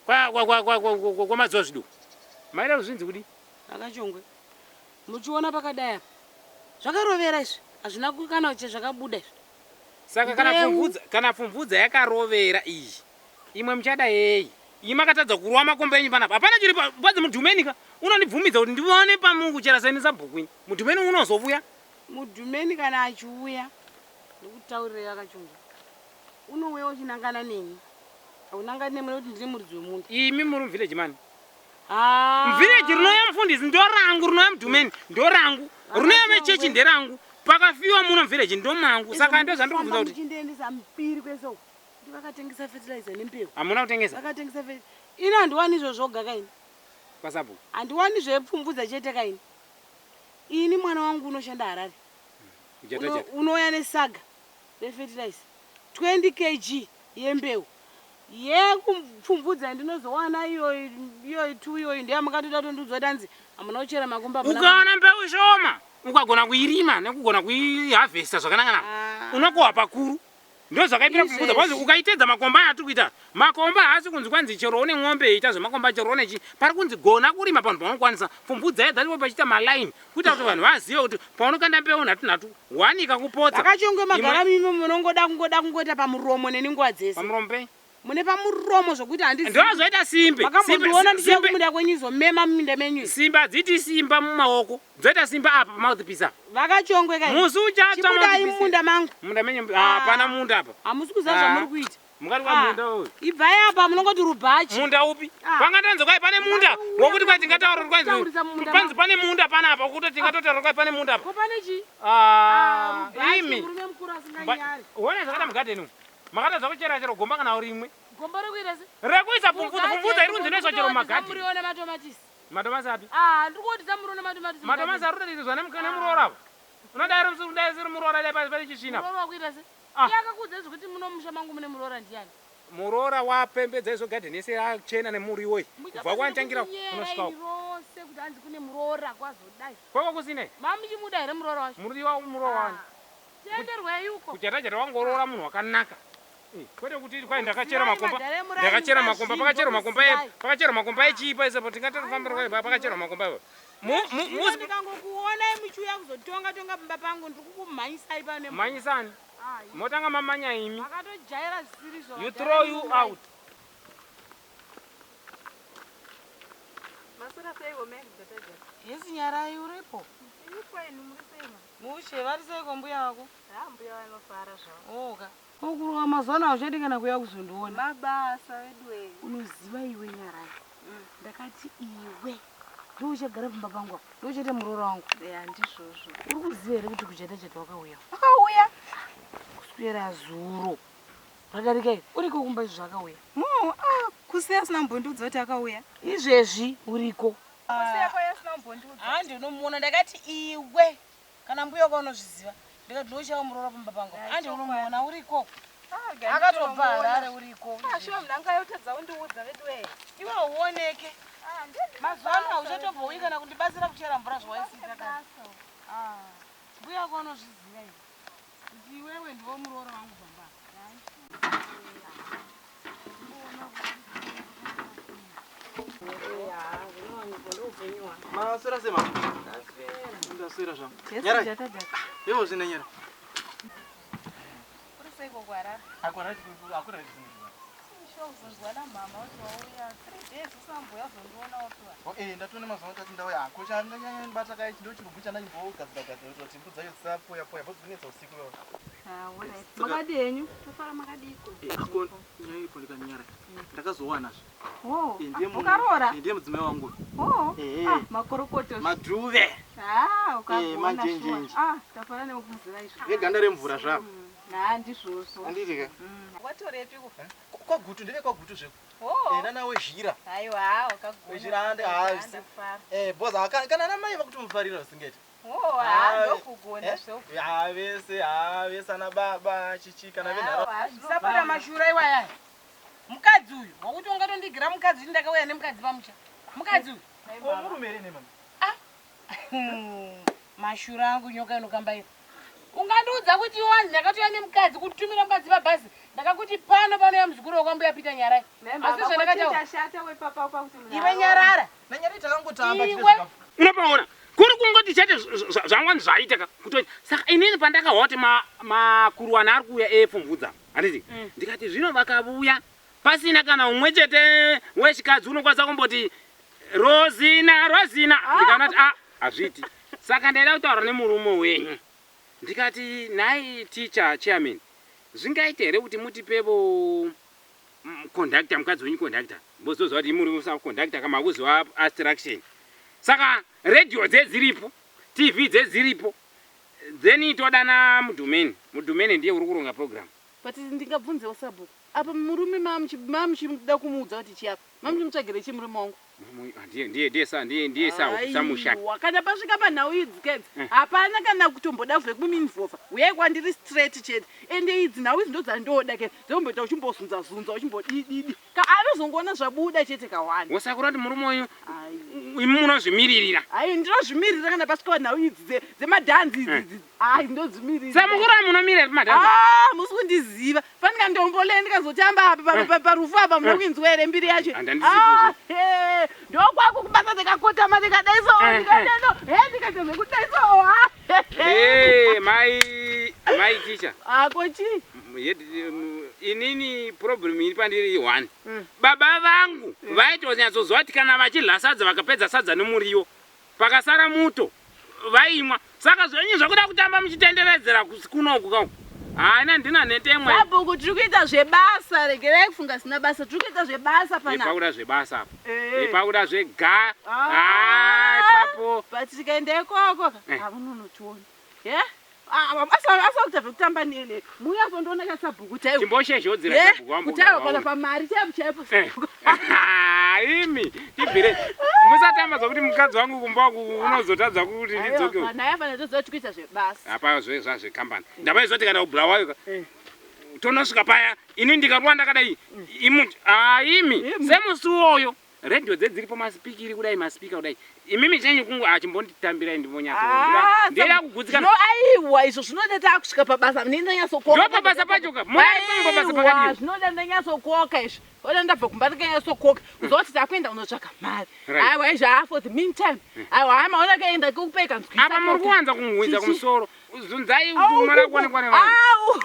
Kwa mazuva zviduku. Maida kuzvinzi kudi? Kachongwe. Muchiona pakadai apa. Zvakarovera izvi. Hazvina kana kuti zvakabuda izvi. Saka kana pfumvudza yakarovera iyi. Imwe muchada yei. Imi makatadza kurowa makomba enyu panapa. Hapana chiri padzi mudhumeni ka. Unondibvumidza kuti ndione pamukuchera sainisa bhukwini. Mudhumeni unozovuya? Mudhumeni kana achiuya. Ndikutaurira Kachongwe. Unouya uchinangana neni. Haunangani nemi nekuti ndiri muridzi wemundu. Imi muri muvillage mani. Muvillage rinouya mufundisi ndorangu, rinouya mudhumeni ndorangu, rinouya vechechi nderangu. Pakafiwa muno muvillage ndomangu. Saka ndo zvandiri kubvunza kuti muchindiendesa mbiri kwese uko. Vakatengesa fertilizer nembeu. hamuna kutengesa? Vakatengesa fertilizer. Ini handiwani izvo zvoga kaini. Pasabu. Handiwani zvepfumvudza chete kaini. Ini mwana wangu unoshanda Harare. KuJataz. Unouya nesaga refertilizer 20 kg yembeu. Yekupfumvudza ndinozowana iyo tu iyo ndiye makatoda tondudzwa danzi hamuna kuchera makomba. Ukaona mbeu shoma ukagona kuirima nekugona kuiharvesta zvakanaka unokohwa pakuru. Ndo zvakaitira pfumvudza kwanzi ukaitedza makomba aya atikuita. Makomba haasi kunzi kwanzi chero une ng'ombe ita zvemakomba chero une chi. Pari kunzi gona kurima panhu paunokwanisa. Pfumvudza yedza ndipo pachiita maline kuita kuti vanhu vazive kuti paunokanda mbeu nhatu wanika kupotsa. Kachongwe magara mimi munongoda kungoita pamuromo neni nguva dzese. Pamuromo pei? Mune pamuromo zvokuti handisi. Ndo zvoita simbe. Makamboona ndichiya kumunda kwenyu zomema muminda menyu. Simba hadziti simba mumaoko. Dzoita simba apa pamouthpiece apa. Vakachongwe kai. Musi uchatsva mouthpiece. Munda mangu. Munda menyu hapana munda apa. Hamusi kuziva zvamuri kuita. Mungati kwa munda uyu. Ibvai apa munongoti rubachi. Munda upi? Pangatanzo kai pane munda. Wokuti kwa tingataura kwanzi pane munda pana apa kuti tingatotaura kwa pane munda apa. Ko pane chi? Imi. Murume mukuru asinganyari. Wona zvakata mugarden umu. Makatadza kuchera chero gomba kana rimwe. Gomba rekuita se? Rekuisa pfumvudza iri kunzi inoiswa chero mumagadheni. Muriona matomatisi. Matomasi api? Ndikuti zamuriona matomatisi. Matomasi arikuratidza nemuroora apa. Unodai siri muroora dai pane chisvina. Muroora wakuita se? Yakakudza zvekuti muno musha mangu mune muroora ndiani? Muroora wapembedza izo garden yese yachena nemuriwo iyi. Kubva kwantangira unosvika rose kuti hanzi kune muroora kwazodai. kwako kusine? Mamuchimuda here muroora wacho? Muriwa muroora wani. Tienderwei uko. KuJataz wangoroora munhu wakanaka. Kwete kuti kwai ndakachera makomba. Ndakachera makomba pakachera makomba echipa isepo tingatofambira kwai pakachera makomba ipo. Ndikangokuona muchiuya kuzotonga pamba pangu ndikukumhanyisai pane. Mhanyisani? Motanga mamanya imi. Makatojaira zvisiri zvo. You throw you out. Masura sei wome KuJataz? Yesi nyarai uripo. Uripo inu muri sei ma? Mushe vari seiko mbuya wako? Mbuya vanofara zvavo. Oka. Okuruwa mazwana uchadi kana kuya kuzondiona. Mabasa wedu we. Unoziva iwe nyarai. Ndakati iwe. Ndiwe uchagara pamba pangu. Ndiwe uchete muroora wangu. Handizvozvo. Uri kuziva here kuti KuJataz wakauya? Akauya? Kuswera zuro. Radarika uriko kumba izvo zvakauya. Kusiya asina mbondiudza kuti akauya. Izvezvi uriko. Kusiya kwaya asina mbondiudza. Ndinomuona ndakati iwe. Kana mbuya wako unozviziva. Ndikati ndochava muroora pamba pangu. Unomuona uriko. Akatobva Harare uriko. Shuwa munanga yotadza undiudza vedu we. Iwe uoneke. Mazwana hauchatobvouyi kana kundibatsira kuchera mvura zvawaisiita kana. Mbuya wako unozviziva iwe. Kuti iwewe ndiwo muroora wangu pamba. Maswera sema. Ndaswera zvangu. Nyara. Yevo zvine nyara. Uriseko kwarara. Akwana akuna zvinhu. Uzonzwana mama wati wauya 3 days usamboya uzondiona wapiwa. Ndatone mazuva atatu ndauya ako changanyanya ndibata kai ndochirubhucha ndaimbogadzira kuti mbudzi yacho dzisapoya poya bvozvinetsa usiku yo. Makadenyu tofara makadiko. Ako nyaya ipo ndikanyara. Ndakazowanazve. Ukarora? Ndiye mudzimai wangu. Makorokoto. Madhuve. Ukaona. Manjenjenje. Tafara nekuzira izvo. Veganda remvura zvavo. Ndizvozvo. Anditi Watorepiko? kwagutu ndine kwagutu zveko. Nana wezhira. Aiwa, wakagona. Wezhira ande haasi. Boza kana namai vakuti mufarira usingeti. Ndokugona zvo. Vese ana baba chichi kana venhara. Sapara mashura iwaya. Mukadzi uyu, wakuti ungatondigira mukadzi ndakauya nemukadzi pamusha. Mukadzi uyu. Murume ere nemama. Mashura angu nyoka inokambaira. Ungandiudza kuti iwani ndakatouya nemukadzi kutumira mukadzi pabhazi. Ndakakuti pano ya muzukuru wakwambuya Pita Nyarai. Asi zvandakataura. Iwe Nyarara. Nanyara takangotamba unopaona kuri kungoti chete zvangwani zvaitaka kutoti saka inini pandakaona kuti makuruwana ari kuuya epfumvudza handiti ndikati zvino vakavuya pasina kana umwe chete wechikadzi unokwanisa kumboti rozina ndikaona kuti hazviti saka ndaida kutaura nemurume wenyu ndikati nhai ticha chairman zvingaita here kuti mutipevo conductor mukadzi wenyu conductor mbozoziva kuti muri conductor kama kuziva abstraction saka radio dziripo TV dziripo then todana mudhumeni ndiye uri kuronga program but ndingabvunzewo sabhuku apa murume mamuchida kumuudza kuti chiapa mamuchimutsvagire chi murume wangu ndiye samushaka kana pasvika panhau idzi kedzi hapana kana kutomboda zvekuminivhova uyai kwandiri straight chete ende idzi nhau idzi ndo dzandoda ke dzekumboita uchimbozunza uchimbodididi ka anozongoona zvabuda chete kawani wosakura kuti murume uyu imi munozvimiririra ai ndinozvimirira kana pasvika panhau idzi dzemadhanzi idzi ai ndodzimirira samukura munomirira pamadhanzi musi kundiziva fanika ndombolee ndikazotamba apa parufu apa muna kuinzwa here mbiri yacho ndokwaku kubasa ndikakotama ndikadaiso ndikateze kudaiso mai ticha akochi inini problem iri pandiri 1 baba vangu vaitonyatsoziva kuti kana vachidla sadza vakapedza sadza nemuriwo pakasara muto vaimwa saka zvenyu zvakuda kutamba muchitenderedzera kunoku kauku haina ndina netemwe sabhuku tiri kuita zvebasa regerai kufunga sina basa tiri kuita zvebasa panapauda zvebasa apa epauda zvega papo but tikaenda ikoko hamunonotiona asa kuta zvekutamba nene muyazondooneka sabhuku chaivo chimboshezhodzera sabhuku wambokutaura kana pamari chaipo imi tibvire musatamba zvokuti mukadzi wangu kumba unozotadza kuti ndidzoke naye afana toziva kuti kuita zvebasa apa zvekambani ndavaizoti kana kubhulawayo tonosvika paya ini ndikarwa ndakadai imi semusi uwoyo radio dziripo masipikiri kudai masipika kudai imimi chenyu kungu chimbonditambirai ndimonyatsoa ndira kugudzikana aiwa izvo zvinoda takusvika pabasa ndinanyatsokoka ndo pabasa pachoka mubasa pakadii zvinoda ndanyatsokoka izvi oda ndabva kumba ndikanyatsokoka kuzoti takuenda unotsvaka mari aiwa izvo for the meantime aiwa hamaona kaenda kokupeka nzwisa apa muri kuwanza kumuhwidza kumusoro zunzai mara kuonekwa nevanhu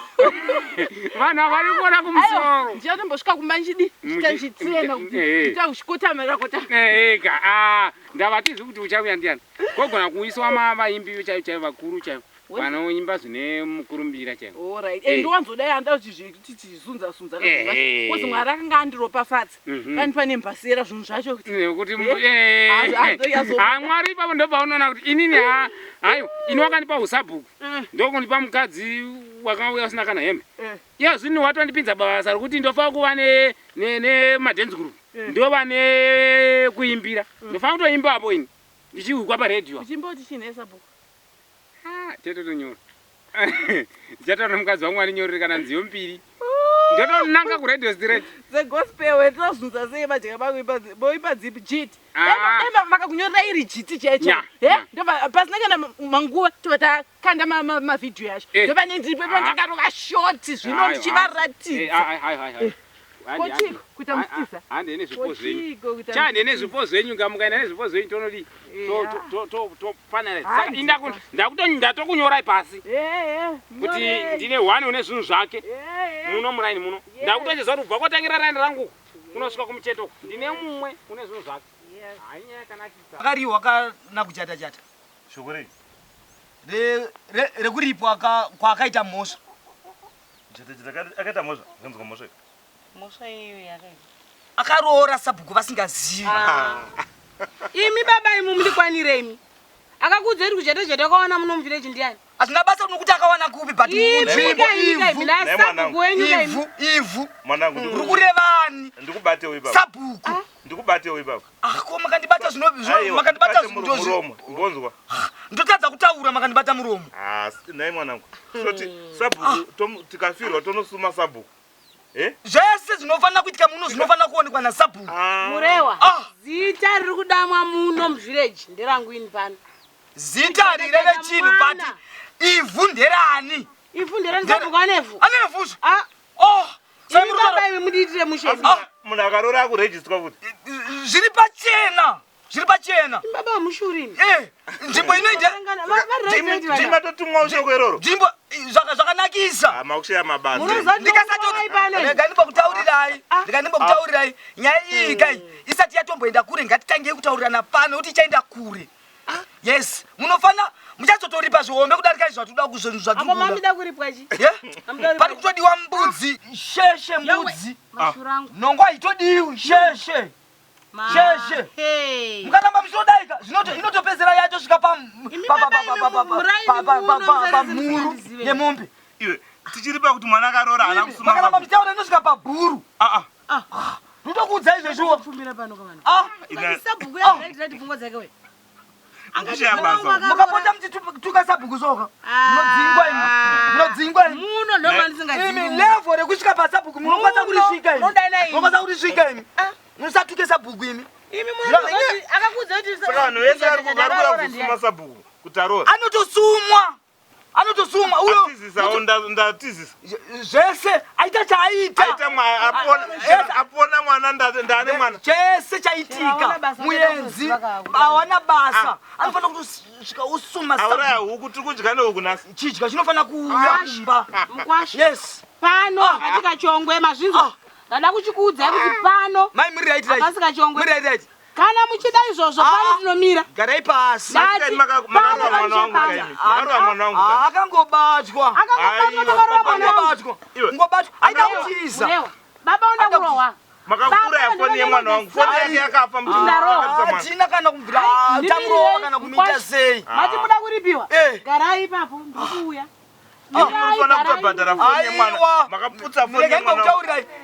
vanhu vari kuona kumusoro ndichatombosvika kumba nchidi chitanchitsena kuti nditakushikotamira kota ega ndavatizvi kuti uchauya ndiani kogona kuiswa vaimbi chaivo vakuru chaivo vanoimba zvine mukurumbira chaivo alright ndiwanzodai handa tichizunza kozi mwari akanga andiropafadza kandi pane mbasera zvinhu zvacho kuti mwari ipapo ndobva unoona kuti inini hayo ini wakandipa usabhuku ndokundipa mukadzi wakauya usina kana hembe iyo zvini watondipinza basa rokuti ndofanira kuva nemadhansi group ndova nekuimbira ndofanira kutoimba apo ini ndichihwikwa paredhiyo uchimboti chine sabhuku tetotonyora ndichataura mukadzi wangu aninyorere kana nziyo mbiri ndotonanga kuredhiyo straight segospel wetinozunza sei majeka boipa dzipi jiti vakakunyorera iri jiti chaicho pasina kana manguva tova takanda mavhidhiyo yacho ndova nendiripepandakarova shoti zvino ndichivaratidza Kochiko kuita mutisa. Handi nezvipo zvenyu. Kochiko kuita. Chande nezvipo zvenyu ngamukaenda nezvipo zvenyu tonodi. To panera. Ndakutonyorai pasi. Kuti ndine 1 une zvinhu zvake. Muno muraini muno. Ndakutocheza kuti ubva kwatangira raini rangu. Unosvika kumucheto. Ndine mumwe une zvinhu zvake. Hainya yakanakisa. Akariwa kana kujata jata. Shokore. Rekuripwa kwakaita mhosva. Jata akaita mhosva. Nganzwa mhosva. Mhosva iyo yakaita. Akaroora sabhuku vasingazivi. Imi baba imu mulikwanire imi. Akakuudza kuti kujata kwakawana muno muvillage ndiani? Hazvina basa nokuti akawana kupi but ivhu mwanangu uri kurevani ndikubatewo ibaba sabhuku ndikubatewo ibaba ako makandibata makandibata muromo mbonzwa ndotadza kutaura makandibata muromo nai mwanangu soti sabhuku tikafirwa tonosuma sabhuku zvese zvinofanira kuitika muno zvinofanira kuonekwa nasabhuku murewa zita riri kudamwa muno muvillage nderangu ini pano zita rireve chinhu but ivhu nderani sabhuku anevhu anevhuzvo imi baba imi mudiitire mushefu munhu akarora akurejistwa kuti zviri pachena baba mushurini nzvimbo ndima totumwa ushoko iroro nzvimbo zvakanakisa makusheya mabasa ndikanimbokutaurirai nyaya iyi kai isati yatomboenda kure ngatitangei kutaurirana pano nekuti ichaenda kure yes munofana muchazotoripa zvihombe kudarika izvi zvatoda kuzvenzvatipari kutodiwa mbudzi sheshe mbudzi nongo haitodiwi sheshe mukaramba muchitodaika inotopedzera yatosvika pamhuru yemombe iwe tichiri pakuti mwana akaroora haana kusuma makaramba muchitaura inosvika pabhuru ndotokuudza izvezviwo mukapota muchituka sabhuku soka munodzingwa imi levo rekusvika pasabhuku munokwanisa kurisvika imi musatuke sabhuku imi saka vanhu vese ari kugaruya kusuma sabhuku kuti aroora anotosumwa atizisawo ndatizisa zvese aita chaaita apona mwana ndane mwana chese chaitika muenzi awana basa anofanira kusvika usuma auraya huku tiri kudya nehuku nhasi chidya chinofanira kuuya kumba yes pano akati Kachongwe mazvinzo ndada kuchikuudzai kuti pano akasi Kachongwe kana muchida izvozvo pano tinomira garai pasi akangobatwa aida kutiza baba onda kurohwa makakura yafoni yemwana wangu foni yake yakafa hatina kana kubvira tamurohwa kana kumuita sei mati muda kuripiwa garai ipapo ndikuuya munofana kutobhadhara foni yemwana makaputsa foni yemwana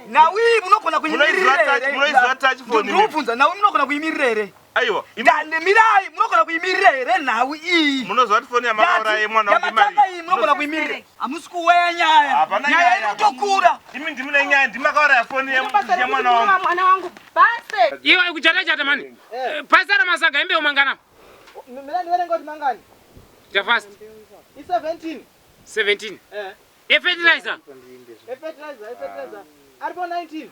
nawi munogona kuimiririra tachifoni nawi munogona kuimiririra here aiwa ndemirai munogona kuimiririra here nawi iyi munozva kuti foni yamakaura yemwana wangu iyi munogona kuimiririra hamusi kuweya nyaya inotokura imi ndimune nyaya ndimakaura yafoni yemwana wangu mwana wangu base iwe kuchata mani pasara masaga embe umangana ndiverenga kuti mangani fast 17 fertilizer aripo 19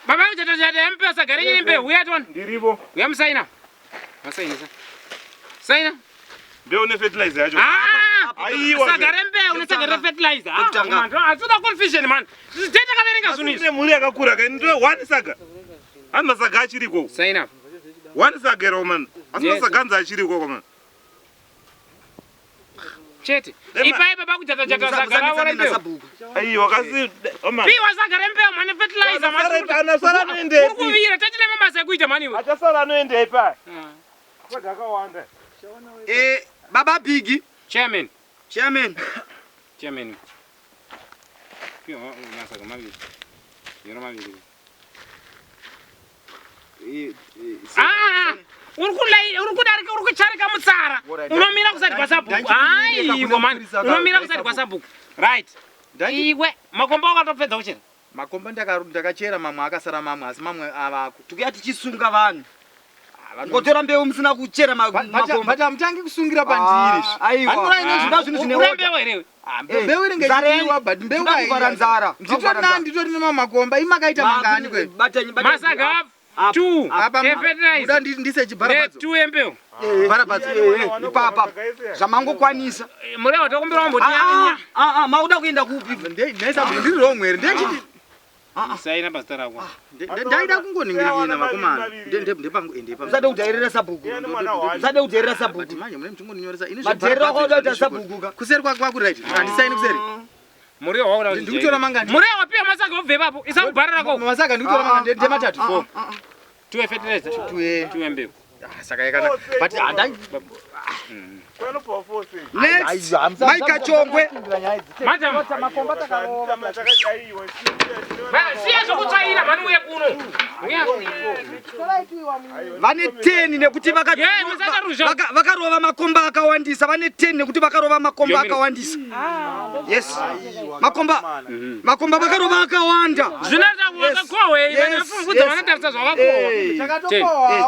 baba kuchata empe saga renye embe uya tona ndiripo uya musaina masainisa saina mbeu nefertilizer yacho saga rembe une saga refertilizer atsuda confusion man tete kaverenga zvinhu izvi mhuri yakakura kai ndo 1 saga ani masaga achiriko saina 1 saga ero man asi masaga anza achiriko man chete ipai baba kuchata saga rawo rembe aiwa kasi piwa saga rembe man fertilizer man anasara noende kuvira tete nemabasa ekuita mani we achasara noende ipai kodwa akawanda baba bigi chairman piwa masaga maviri yero maviri uri kudarika uri kucharika mutsara unomira kusati kwasabhuku aiwa mani unomira kusati kwasabhuku right iwe makomba akatopedza kuchera makomba ndakachera mamwe akasara mamwe asi mamwe avako tikuya tichisunga vanhu ngotora mbeu musina kuchera makomba. Bata mutangi kusungira pandiri. Aiwa. Anora ino zvinhu zvino zvine Urembewo here. mbeu ringe chiwa but mbeu kuvara nzara. nditori nemakomba imakaita mangani kwe. Masaga 2 Apa fertilizer ndise chibharapadzo. 2 embeu. Bharapadzo Ipapa zvamangokwanisa. Murewa tokumbira wambodinya. Mauda kuenda kupi? Nesa ndiri romwere ndechiti Saina basta rako. ndaida kungoningirina makomana. Ndepa. Usade kujairira sabhuku. Usade kujairira sabhuku. Manje mune mchongonyoresa ino Majairira kwauda sabhuku. kuseri kwako right. Handisaini kuseri. Murewa wauda. Ndikutora mangani. Murewa pia masaga obve papo. Isakubharira ko. Masaga ndikutora mangani ndematatu 4. 2 fertilizer. 2 embeu. Saka yakana. But andai Next. Mai Kachongwe. Mata makomba takarova. Siya zvokutsaira mani uye kuno. Vane 10 nekuti vakarova makomba akawandisa. Vane 10 nekuti vakarova makomba akawandisa. Yes. Makomba vakarova akawanda. Zvinoita wakakohwe ivana fungudza vanotarisa zvakakohwa. takatokohwa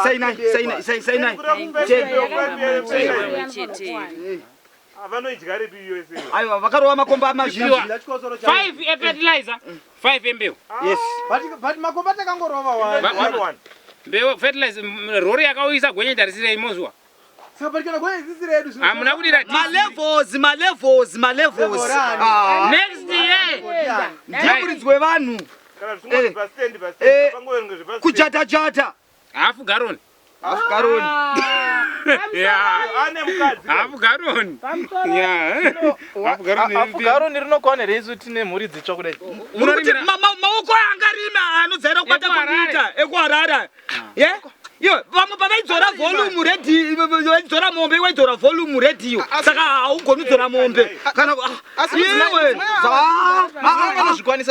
Sainai. Aiwa vakarova makomba amazhinji. 5 fertilizer 5 embeu. Yes. but makomba takangorova 1 Mbeu fertilizer rori yakauyisa gwenye tarisire imozwa. saka patikana kwenye zisiri yedu Hamuna kudira malevels. next year. Ndikuridzwe vanhu. KuJataz. Hafu garoni. Afgaroni. Hafu garoni. Hafu garoni rinokwana reizo tine mhuri dzitsva kudai. Maoko angarima anozaira kubata kuita ekuharara. Yo, vamwe pavaidzora volume ready, vaidzora mombe, vaidzora volume radio. Saka haugoni kudzora mombe. Kana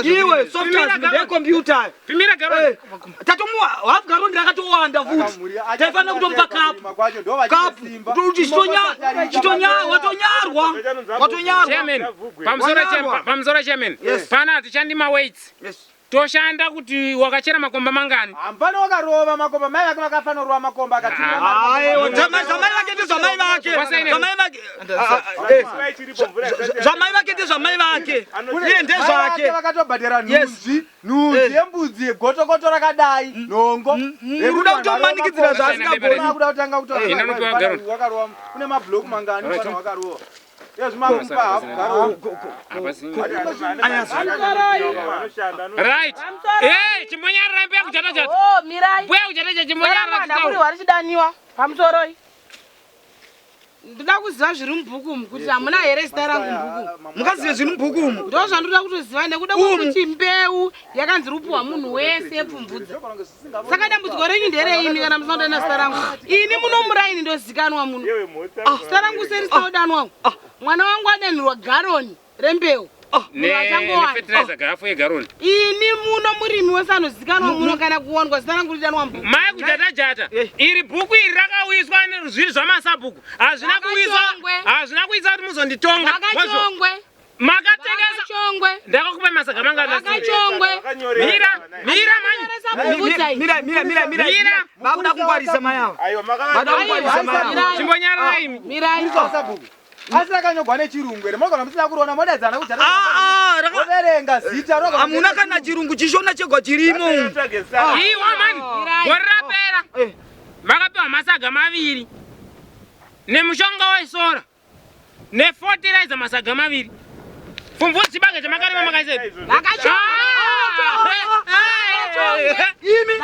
iwe software ndecomputer. Pimira garoni. Tatomwa half garoni rakatowanda futi. Taifana kutomupa cup. Kuti chitonya watonyarwa. Chairman, pamzora chairman. Pana tichandima weights. Yes. Toshanda kuti wakachera makomba mangani. Ambano wakarova makomba mai vake vakafanorova makomba akatima. Zvamai vake. Iye ndezvake. Vakatobhadhara nhunzi yembudzi gotokoto rakadai nhongo. Ekuda kutomanikidzira zvaasingagona. Kuda kutanga kutowakarova. Kune mablock mangani wakarova. Right. Hey, chimonyara mbe KuJataz. Oh, Mirai. Bwe KuJataz chimonyara kuri warichidaniwa pamusoro. Ndoda kuziva zviri mubhuku kuti hamuna here zita rangu mubhuku. Mukazive zviri mubhuku umu. Ndo zvandoda kutoziva nekuda kuti mbeu yakanzi rupuhwa munhu wese yepfumvudza. Saka dambudziko renyu ndereimi kana musandoenda zita rangu. Ini munomuraini ndozikanwa muno. Zita rangu serisiaudanwawo. Mwana wangu adanirwa garoni rembeu. Fertilizer gafu yegaroni. Ini muno murimi wese anozikanwa muno kana kuonwa zita rangu ridanwa mbuku. Mai KuJataz. Iri bhuku iri rakauyiswa nezviri zvamasabhuku. Hazvina kuisa kuti muzonditonga. Kachongwe. Makatengesa Kachongwe. Ndakakupa masaga mangana. Kachongwe. Mira mani. Mira. Vakuda kungwarisa mayavo. Vada kungwarisa mayavo. Chimbonyara imi. Mirai. Asi rakanyogwa nechirungu ere munogona musina kuona modedzana kuverenga zita hamuna kana chirungu chishona chegwa chirimo. Iwa mani. Gore rapera. Vakapewa masaga maviri. Nemushonga wesora. Nefertilizer masaga maviri. Pfumvudza chibage chamakarima makaisei. Imi.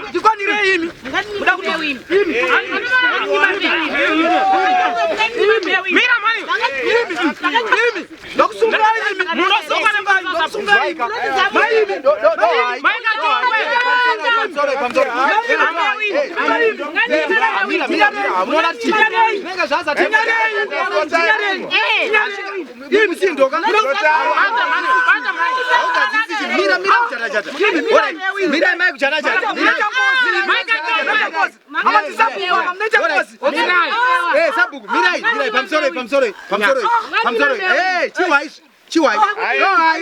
Ndikwanire imi. Muda kuti imi. Mira mani. Imi. Ndokusunga imi. Munosunga imi. Chiwai.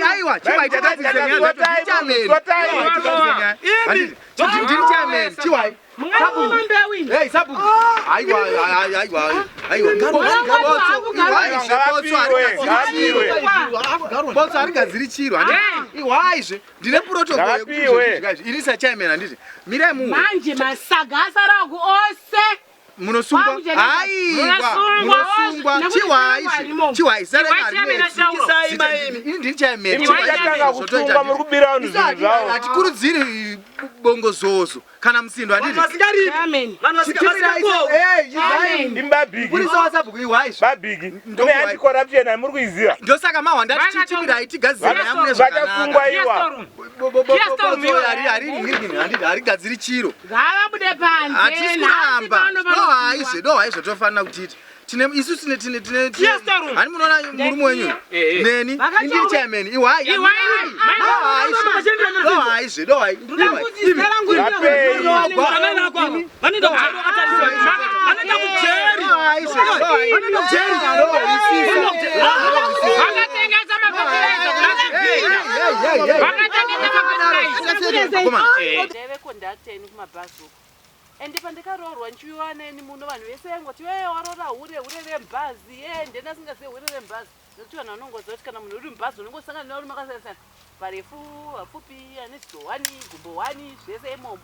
Aiwa, chiwai tatadzenya chairman. Ndiri chairman, chiwai. Hey, sabu. Aiwa. Botso aringadziri chiro. Iwaizve. Ndine protocol yekuti inisa chairman handiti. Mirai mu. Manje masaga asara ku ose. Munosungwa. Munosungwa. Chiwai. Sara ndiri chairman. Atikurudziri bongo zozo. Kana msindo handiti. Ndosaka mahwanda tichimira aitigadzira yamune zvakanaka harigadziri chiro hatikuramba ndohaizvo tofanira kutiti isu hani munoona murume wenyu neni indiri chairman ndeve kondakiteni kumabhazi ende pandakaroorwa ndichiwana ni muno vanhu vese ngoti warora hure vembhazi ndena singazive hure vembhazi nekuti vanhu vanongoziva kuti kana munhu uri mubhazi unongosangana nauri makasiyana varefu vapfupi ane zidowani gumbowani zvese imomo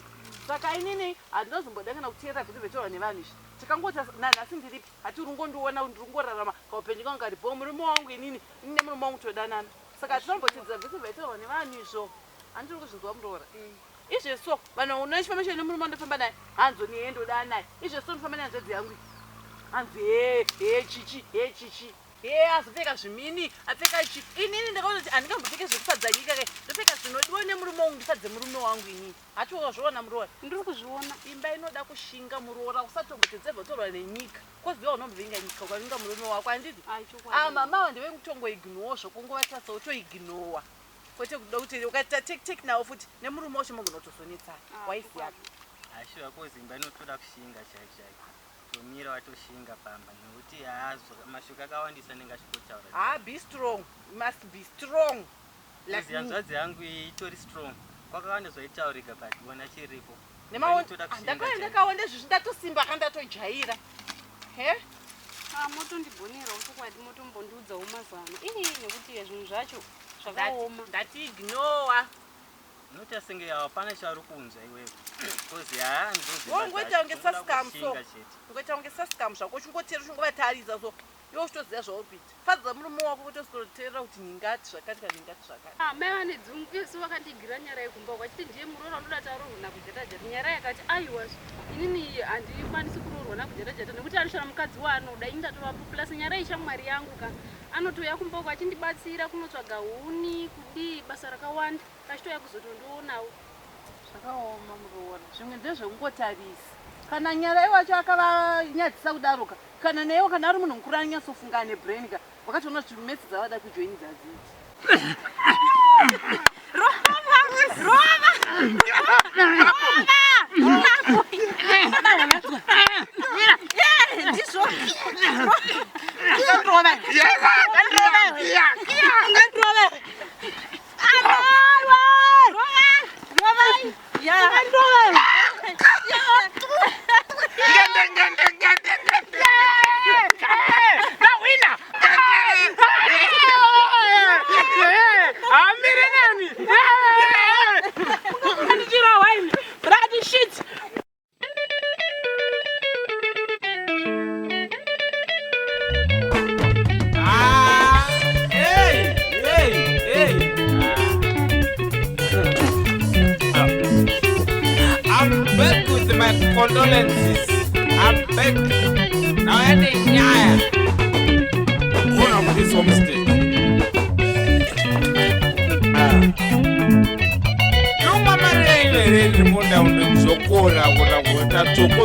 saka inini handinozomboda kana kuteera kuti vetorwa nevanhu izvi tikangoti nanhasi ndiripi hati uri ngondiona ndirungorarama kaupenyu kangu kari bo murume wangu inini ine murume wangu todanana saka hatinombotedzera vese vetorwa nevanhu izvo handiri kuzvinzwa muroora izveso vanhu unochifamba chene murume ndofamba naye hanzo niendoda naye izveso ndofamba naye hanzvadzi yangu hanzi chichi azopfeka zvimini apfeka chi inini ndakaona kuti handingambopfeke zvekufadza nyika ke ndopfeka zvinodiwa nemurume wangu ndifadze murume wangu inini hati wakazviona muroora ndiri kuzviona imba inoda kushinga muroora usatombotedzerwa torwa nenyika koziva unombvinga nyika ukavinga murume wako handiti mama ndeve kutongoignowa zvokungovatasa utoignowa kwete kuda kuti ukaita tek nawo futi nemurume wacho magonotozonetsana waisiyaka ashiwa kozimba inotoda kushinga chaizvaizvo tomira watoshinga pamba nekuti mashuka akawandisa nengasvikotaura be strong, you must be strong like hanzvadzi yangu itori strong kwakawanda zvaitaurika but ona chiripo ndakaona izvi ndatosimba kandatojaira motondibhonera utokwati motombondiudzawo mazano nekuti zvinhu zvacho zvakaoma ndatiignowa nota senge hapana chauri kunzwa iwewe kozi ngoita unge sasikamu ngoita unge sasikamu zvako uchingotera uchingovatarisa so iwe uchitoziva zvaurikuita fadza murume wako kutositoteerera kuti ningati zvakati kaningati zvakati mai vane dzungu vakandigira nyara yekumba kwachiti ndiye muroora ndoda taroorwa nakuJataz nyara yakati aiwa inini handikwanisi kuroorwa nakuJataz nekuti anoshora mukadzi waanoda ini ndatovapo plus nyara ishamwari yangu ka anotouya kumba uko achindibatsira kunotsvaga huni kudii basa rakawanda kachitouya kuzotondoonawo zvakaoma muroora zvimwe ndezvekungotarisa kana nyara iwacho akavanyadzisa kudaroka kana naiwo kana ari munhu mukuru anonyatsofunga nebrain ka wakatoona kuti metsi dzavada kujoini dzadzidzi Condolences. I'm back. Now I need Nyaya. One of this homestead. You mama really more down the Zokora with a Toko.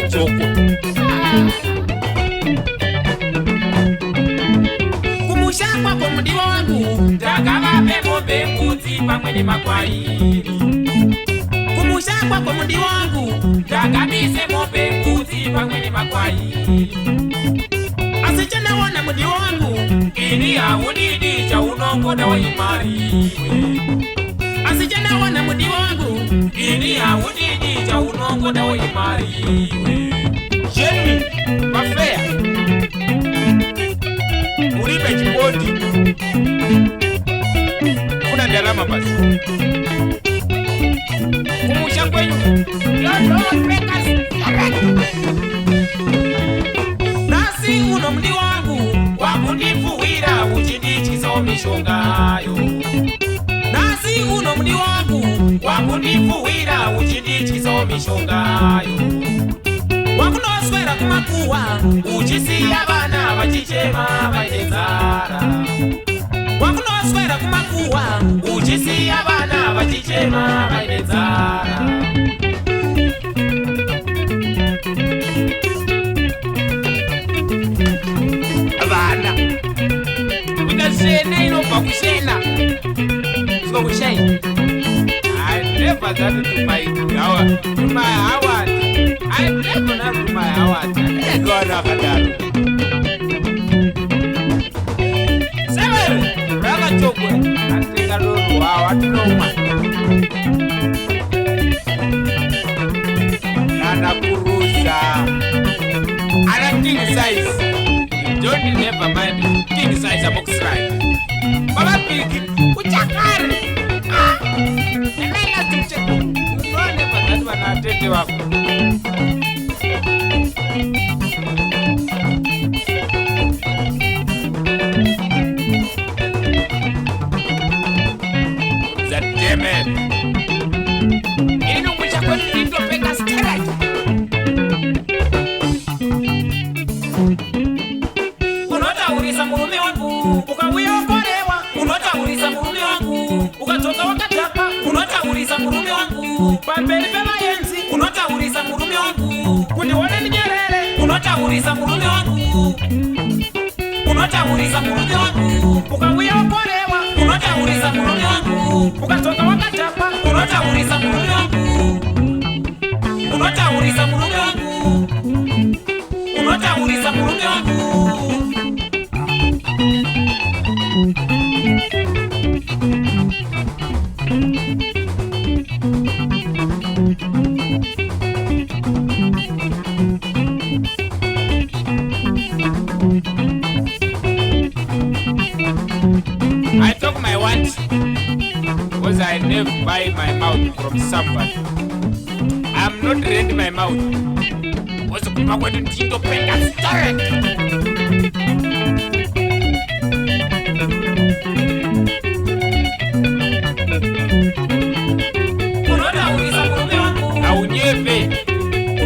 Kumushakwa kwa mudi wangu Takava pepo pekuti pamweni makwairi Kumushakwa kwa mudi wangu Takabise mope kuti pamweni makwairi Asichana wana mudi wangu Ini ya unidi cha uno unongoda waimariwe asi chanawana mudiwa wangu ini haudidi chaunongoda waimariwe jeni mafea uripe chikondi kuna ndalama basi kumusha kwenyu nasi uno mdi wangu wakundifuwira uchindichizo mishongayo nasi uno mdi wangu wakundifuwira uchindichizo mishongayo wakunoswera kumakuwa uchisiya vana vachichema vainenzara wakunoswera kumakuwa uchisiya vana vachichema vainenzara vana ukashena inobva kushena zvokushai I never done it to my hour, to my hour. I never done it to my hour. I go on akadaro. Seven, Raga Chokwe. I think I don't know how I know man. Nana Kurusa. I don't king size. Don't never mind. King size a box right. Baba Piki, Uchakari. Tete wako za deme ino mwisha kwa nindo peka stera unota urisa murume wangu ukawia okorewa unota urisa murume wangu ukatoka wakatapa unota urisa murume wangu pambeli pema yenzi unota urisa murume wangu kundione ninyerere unota urisa murume wangu unota urisa murume wangu ukawia okorewa unota urisa murume wangu ukatoka wakatapa unota urisa murume wangu unota urisa murume wangu unota urisa murume wangu I took my want because I never buy my mouth from somebody. I'm not ready my mouth. Was kuma kwenda tindo penda start. Unaona uliza mume wangu au nyepe.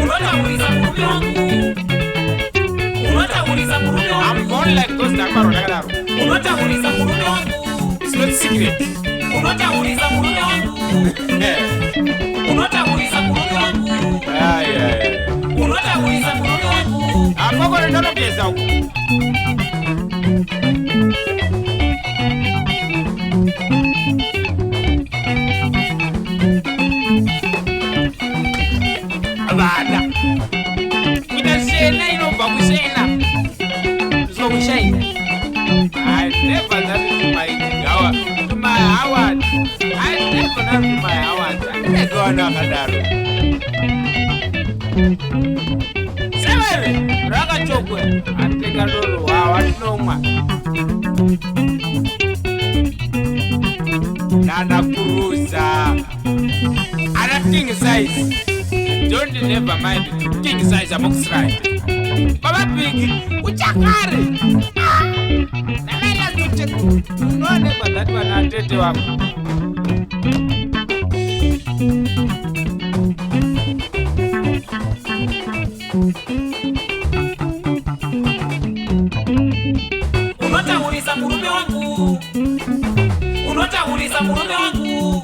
Unaona uliza mume wangu. Unaona uliza mume wangu. I'm born like those Dharma Rodagaro. Unota uliza murume wangu. It's not secret. Unota uliza murume wangu. Unota uliza murume wangu. Unota uliza murume wangu. Apoko ndono pesa huko. Abada. Kudashena inobva kushena. Zvokushena. I never done it to my hour. To my hour. I never done it to my hour. I go on akadaro. Seven, Raga Chokwe. I think I don't know how I know man. Nana Kurusa. I don't king size. Don't never mind. King size a box right. Baba Piki, Uchakari. Namela tucheku. Unaone kwa dhati wanatete wako. Unota uliza murume wangu. Unota uliza murume wangu.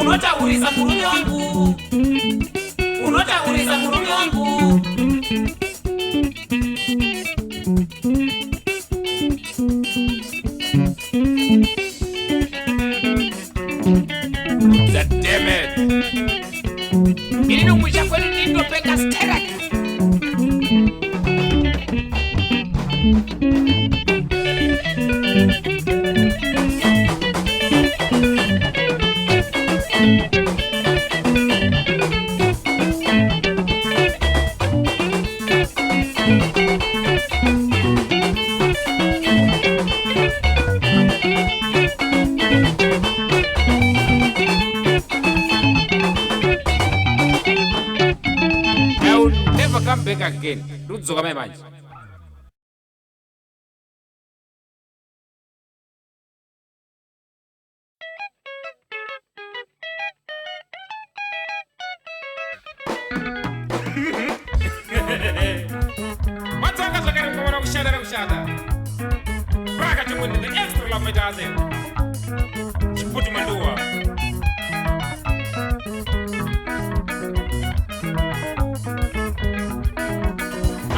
Unota uliza murume wangu. Unota uliza murume wangu. Damn it. Nino mwisha kwenu nindo peka stera. kudzoka mai manje. Matsoka zvakare kuona kushanda. Braga chikundi the extra love mejaze. Chiputi manduwa.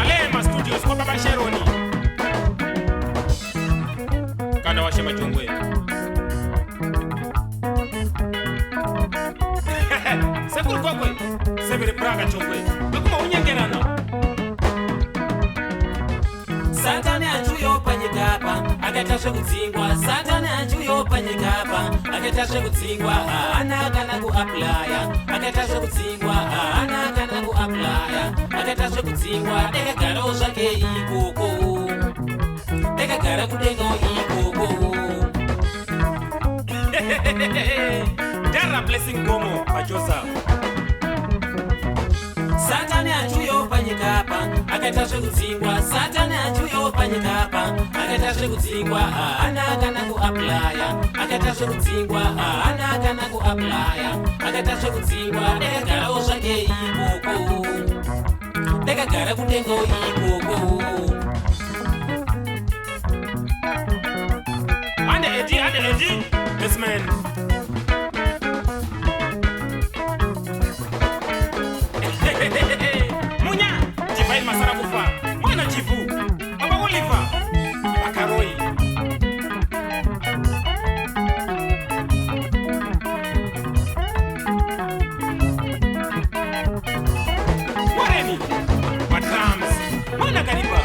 Alema studios kwa baba Sheroni. Kana washe Kachongwe. Sekuru kokwe. Sebere Braga Kachongwe. Bakuma unyengerana. Satani achuyo panyikapa akatasha kudzingwa. Satani achuyo panyikapa akatasha kudzingwa. Ana kana kuaplya akatasha kudzingwa. Ana kana kuaplya akatasha kudzingwa. Dekagara zvake ikoko. Dekagara kudenga ikoko. Dara blessing gomo pachosa. Satani achuyo panyikapa akatasha kudzingwa. Satani achuyo panyikapa akatasha kudzingwa. Ana kana kuaplya akatasha kudzingwa. Ana kana kuaplya akatasha kudzingwa. Dekagara zvake ikoko. Dekagara kudenga ikoko. Ande Eddie, this man. Munya, Jivail Masara Kufa, Mwana Jivu, Aba Oliver, Bakaroi. Wareni, Matrams, Mwana Kariba.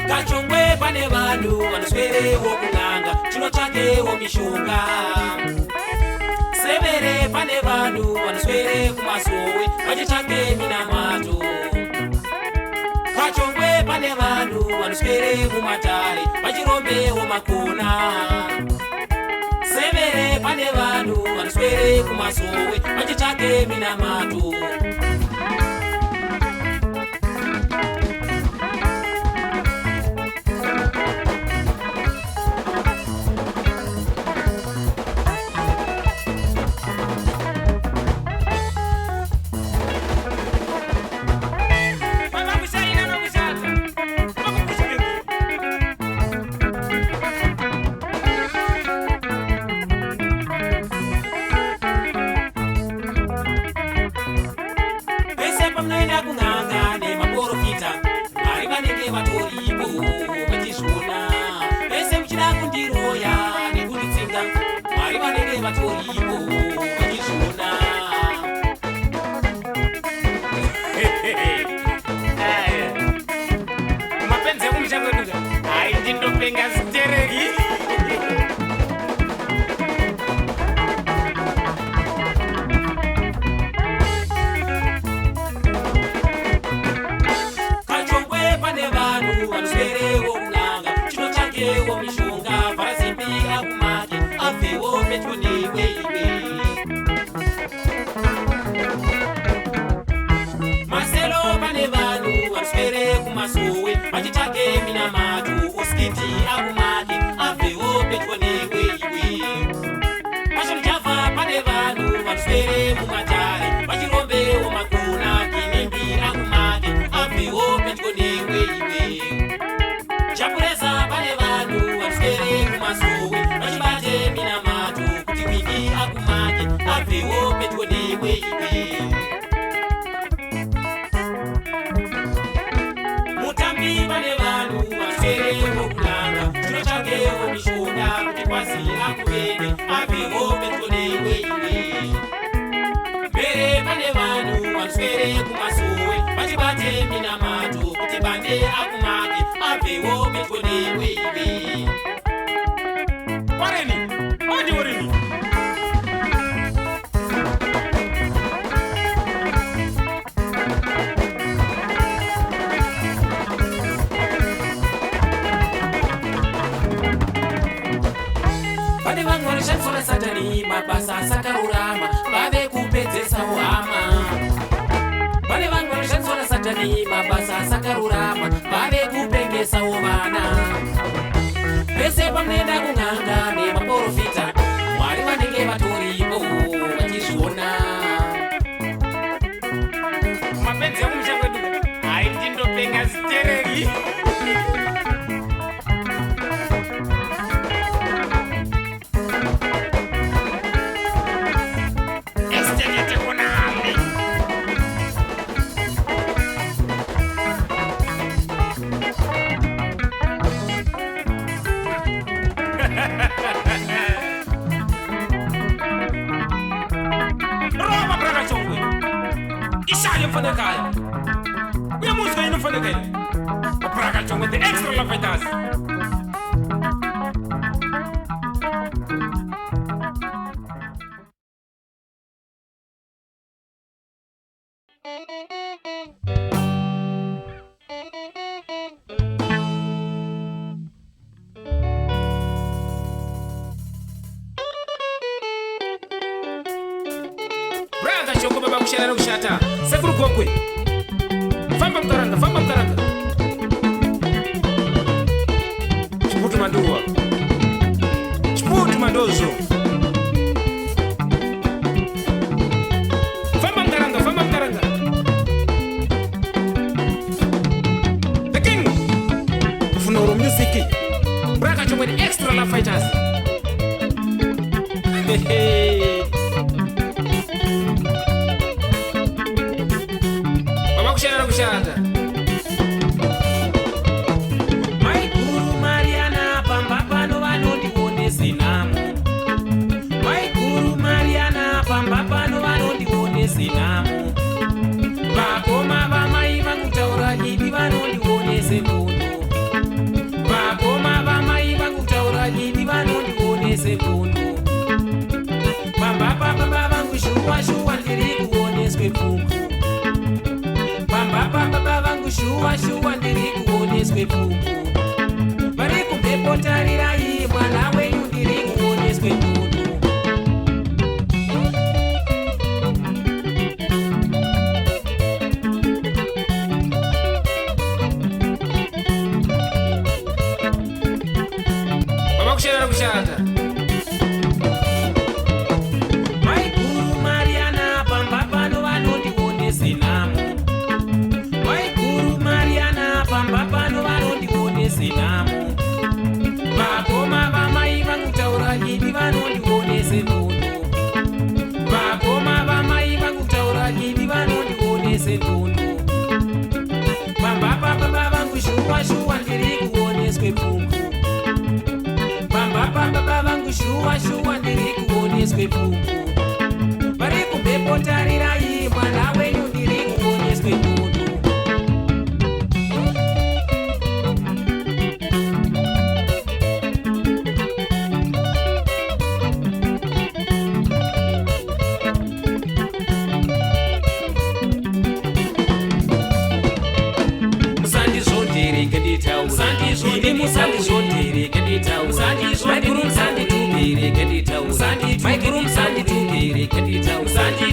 Kachongwe pane vanhu vanoswerewo kunanga chinotsvakewo mishonga. Severe pane vanhu vanoswere kumasowe vachitsvake minamato. Kachongwe pane vanhu vanoswere mumatare vachirombewo makona. Severe pane vanhu vanoswere kumasowe vachitsvake minamato. Ndani urini. Pane vanhu vanoshandiswa naSatani mabasa asakarurama vave kupedzesa uhama. Pane vanhu vanoshandiswa naSatani mabasa asakarurama vave kupengesawo vana. Pese pamunoenda kun'anga nemaprofita Mwari vanenge vatoripo vachizviona. Mapenzi emumusha kwedu hai ndindopenga zitereri. Roma Kachongwe. Ishaya mfanekaya. Uya muzika inofanekaya. Kachongwe the extra lafaitas. Kachongwe baba kushara kushata. Sekuru kokwe. Famba mkaranga, famba mkaranga. Chiputu manduwa. Chiputu mandozo. Famba mkaranga, famba mkaranga. The king. Funoro music. Kachongwe the extra love fighters. Hey. Kushata. Maikuru Mariana pamba pano vanondione zinamu. Maikuru Mariana pamba pano vanondione zinamu. Vakoma vamai vakutaura idi vanondione sekundu. Vakoma vamai vakutaura idi vanondione sekundu. Pamba pamba vangu shuwa shuwa ndiri kuoneswe pfuku. Baba vangu shuwa shuwa ndiri kuoneswe pfuku. Vari kumbepo tarirai mwana wenyu ndiri kuoneswe nunu. Baba kushara kushata. Maikuru Mariana pamba pano vanondione zinamu. Pamba pano vanondione zinamu. Vakoma vamai vakutaura idi vanondione sekundu. Vakoma vamai vakutaura idi vanondione sekundu. Pamba pamba vangu shuwa shuwa ndiri kuoneswe pfuku. Pamba pamba vangu shuwa shuwa ndiri kuoneswe pfuku. Vari kumbepo tarirai mwana wenyu ndiri kuoneswe pfuku.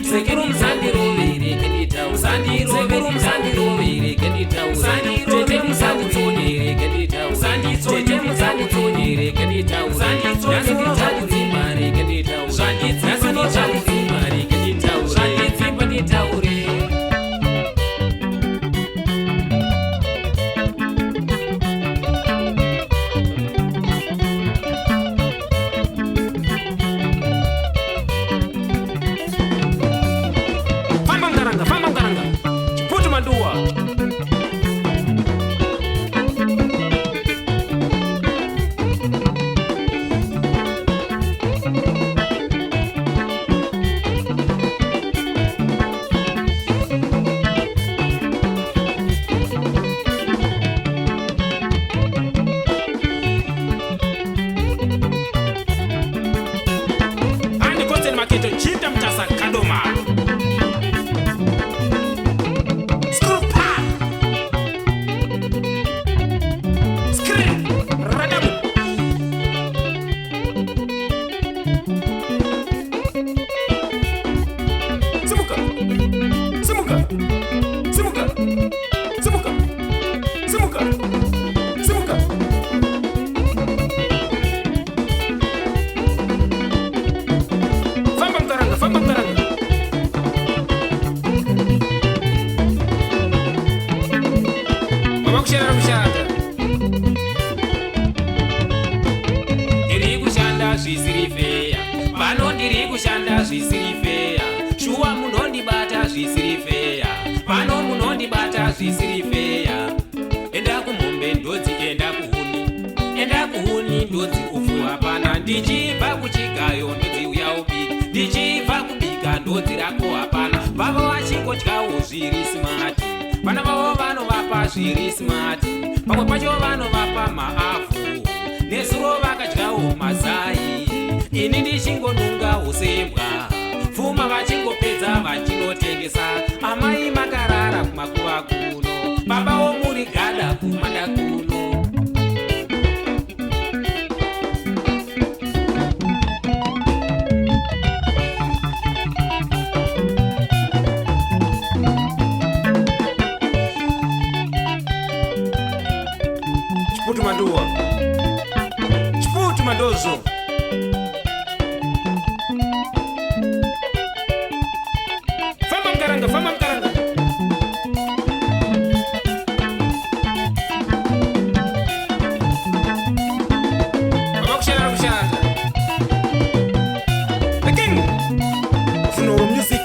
Sekirum chita mtasa kadoma skrupa skre radamu simuka simuka simuka simuka simuka simuka famba mkaranga mama kushara ndiri kushanda zvisiri feya pano ndiri kushanda zvisiri feya shuwa munondibata zvisiri feya pano munondibata zvisiri feya enda kumombe ndodzi enda kuhuni ndodzi ufu hapana ndichibva kuchigayo ndodzi uya ubika ndichibva kubika ndodzi rako hapana vava vachingodyawo zviri smart vana vavo vanovapa zviri smart pamwe pacho vanovapa maavhu nezuro vakadyawo mazai ini ndichingonungawo sembwa pfuma vachingopedza vachinotengesa amai makarara kumakuva kuno babawo muri gada kumanda kuno chiputu madozo famba mkaranga baba kushanda the king of no music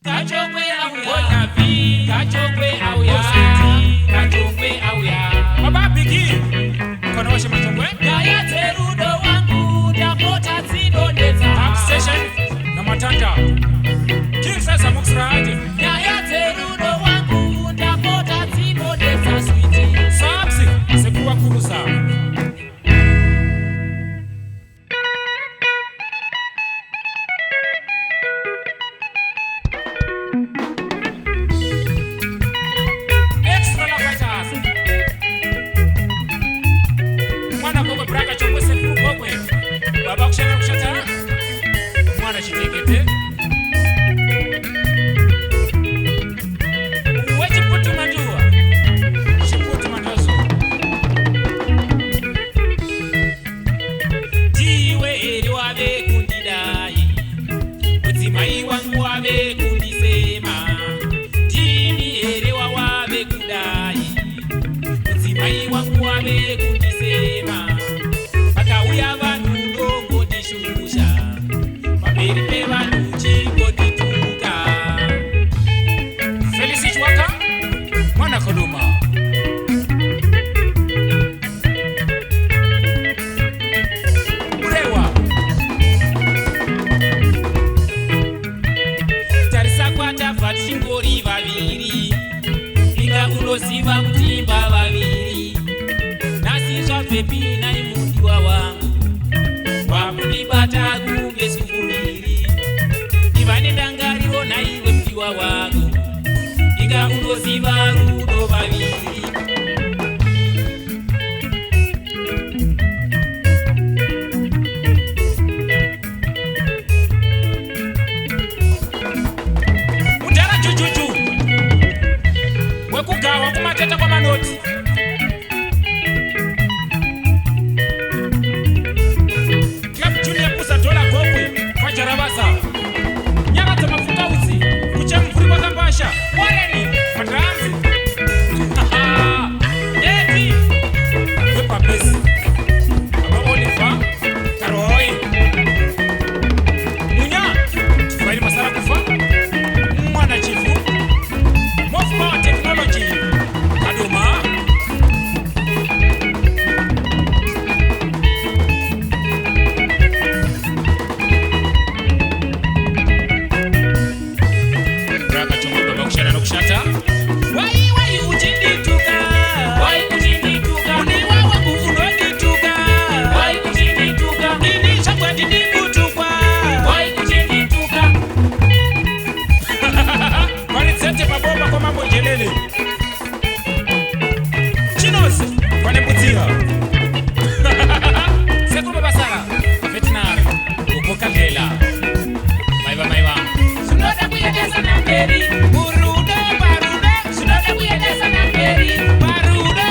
Kachongwe auya, Kachongwe auya, Kachongwe auya. Baba bigi, kono washe machongwe. Daya terudo wangu, dapota zido neza. Top station, na matanda. King sasa muksra aje. Daya terudo wangu, dapota zido neza sweetie. Sabsi, sekuwa kurusa. Baba kushata mwana chitekete uwe chiputu mandozo tiwe eri wave kundidai udzimai wangu wave kundisema tini eri wave kudai udzimai wangu wave kundisema pakauya vanhu pamberi pevanhu chingodituka Felicity Waka mwana kodoma urewa tarisa kwatabva tichingori vaviri inga unoziva kutimba vaviri nhasi zvabvepi nai mudiwa wangu wakunibata kunge sunguviri ivane dangariro naiwe mudiwa wangu inga unoziva rudo vaviri mudhara jujuju Airport. Club Junior Pusa Dola Gokwe kwa Jarabasa. Nyaka za mafuta uzi kuchemfuri kwa Kambasha. Wareni Madranzi. Eti Wepa Pesi. Baba Oliver Karohoi. Munya Tufaili Masara Kufa. Mwana Chifu. Most Power Technology. Kadoma. Kachongwe baba kushana na kushata. Wai uchindituka. Wai uchindituka. Ni wawa kuvunodituka. Wai uchindituka. Ini chakwa ndikutukwa. Wai uchindituka. Wanitsete mabomba kwa mambo jelele. Chinos waneputia. Sekuru babasara. Veterinary. Ukokagela. Maiva. Sunoda kuyendesa na mberi. Murudo, barudo. Sunoda kuyendesa na mberi. Barudo.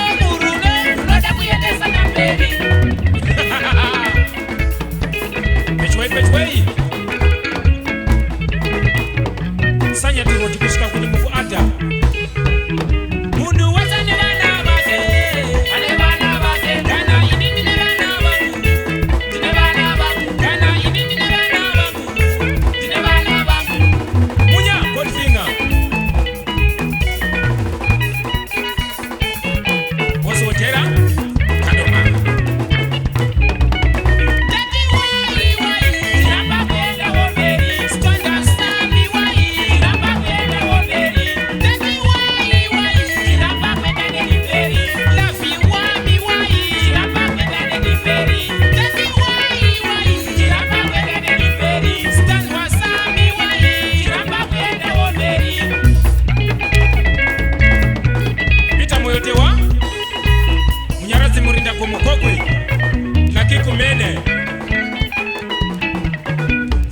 Sunoda kuyendesa na mberi. Pechwei. Sanya turoti kushika kwenye mufu ata. Mundu wasa ni bana bate. Ale bana bate. Kana ini ni bana bangu. Dine bana bangu. Kana ini ni bana bangu. Dine bana bangu. Munya Goldfinger. Boso Wotera. Kadoma. Tati wai. Ramba kwenda woberi. Stand up, stand me wai. Ramba kwenda woberi. Tati wai. Ramba kwenda delivery. Lafi wami wai. Ramba kwenda delivery. Tati wai. Ramba kwenda delivery. Stand wasami wai. Ramba kwenda woberi. Pita moyotewa. Munyarazi murinda kumukokwe. Kaki kumene.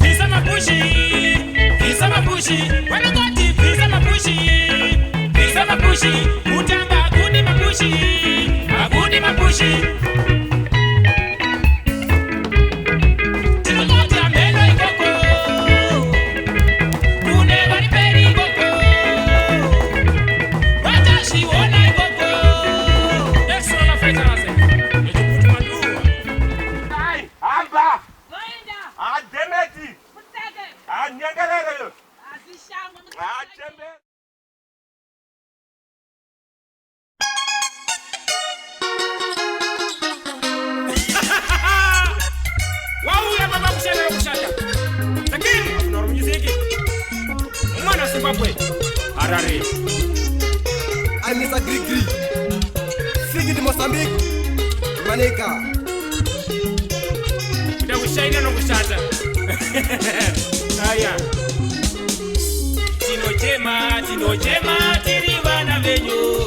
Visa mapushi. Wanagoti visa mapushi. Utamba agudi mapushi. Tinogota meno ikoko. Kune bariperi ikoko. Watashi wona ikoko. Extra la feta naze. Ejukuti madua. Ai, amba. Goenda. Demeti. Kuteke. Nyangalele yo. Azishango. Chembe. Wauya baba kushana na kushata. Lakini tunarunyiziki. Mwana Zimbabwe. Harare. I'm Mr. Grigri. Sigi di Mozambique. Maneka. Kuda kushaina na kushata. Haya. Tinochema tiri vana venyu.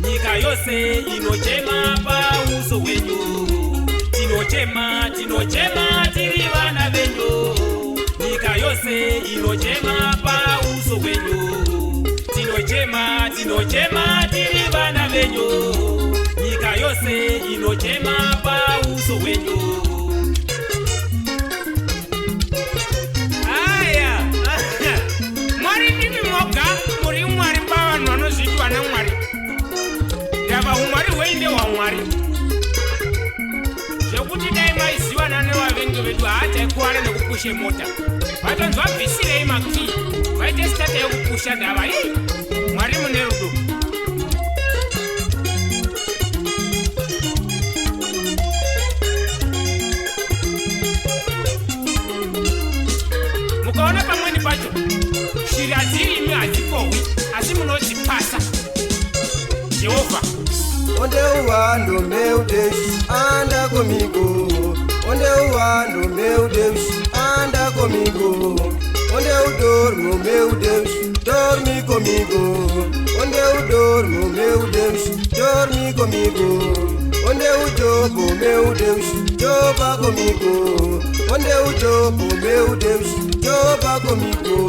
Nyika yose inochema pa uso wenyu. Tinochema tiri vana venyu. Nyika yose inochema pa uso wenyu. Tinochema tiri vana venyu. Nyika yose inochema pa uso wenyu. Aya. Mwari ndimi moga, muri mwari mbawa nono zitwa na mwari. Yaba umwari weinde wa mwari. Shekuti dai maiziwa nane wavengi vedu hata ekuwale nekupushe mota. Vatonzwa visire imaki. Vaite state yekupusha dava. Mwari munerudo. Mukaona pamweni pacho. Shiri adziri imi hadzikowi. Asi munozvipasa. Jehova. Onde uwando meu Deus, anda comigo. Onde uwando meu Deus, anda comigo. Onde eu dormo, meu Deus, dorme comigo. Onde eu dormo, meu Deus, dorme comigo. Onde eu jogo, meu Deus, joga comigo. Onde eu jogo, meu Deus, joga comigo.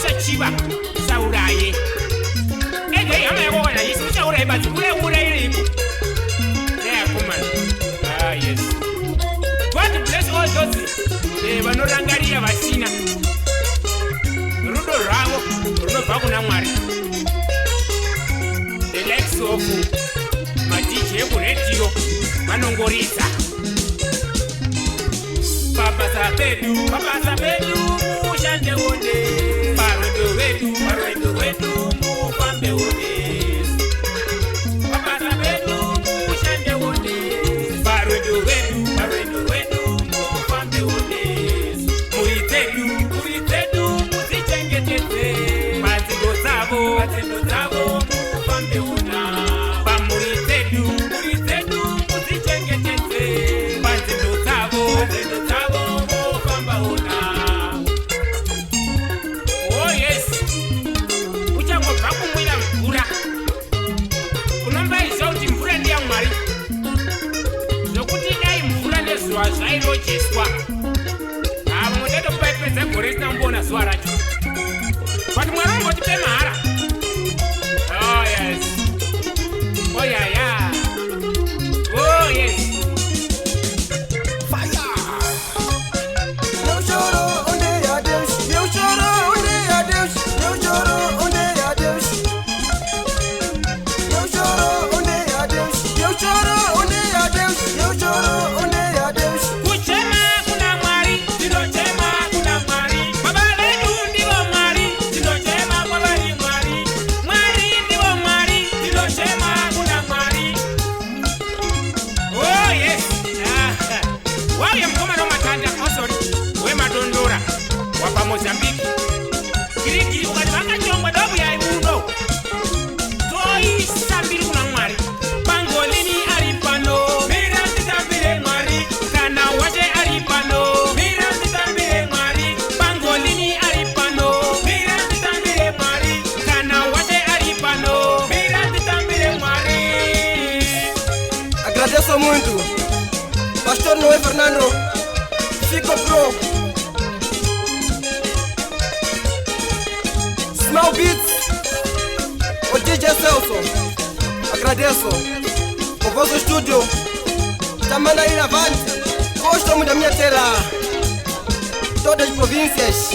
usachiva sauraye ege yama yakona yesu usauraye but ure iripo there come on yes God bless all those vanorangarira vasina rudo rwavo runobva kuna Mwari the likes of madj ekuredio vanongorisa babasa pedu mushande wone parwendo wedu mufambe wone babasa pedu mushande wone parwendo wedu mufambe wone muritedu muzichengetedze panzendo dzavo mufambe wona pamuritedu muzichengetedze panzendo dzavo mufamba wona. Oh yes, uchangobva kumwira mvura unombaisa kuti mvura ndiyamwari zvokuti dai mvura nezuva zvairojeswa mudetopaipedza gore risina kumboona zuva racho but Mwari ungotipe mahara. Oh yes, oh yeah, oh yes. Mozambique kiriki ukati vakachongwa dobu yai uno toisambiri kuna Mwari pangolini ari pano mira nditambire Mwari kana wache ari pano mira nditambire Mwari pangolini ari pano mira nditambire Mwari kana wache ari pano mira nditambire Mwari. Agradeço muito Pastor Noé Fernando Fico Pro Small Beats, o DJ Celso, agradeço o vosso estúdio, também aí na Vante, gosto muito da minha terra, todas as províncias.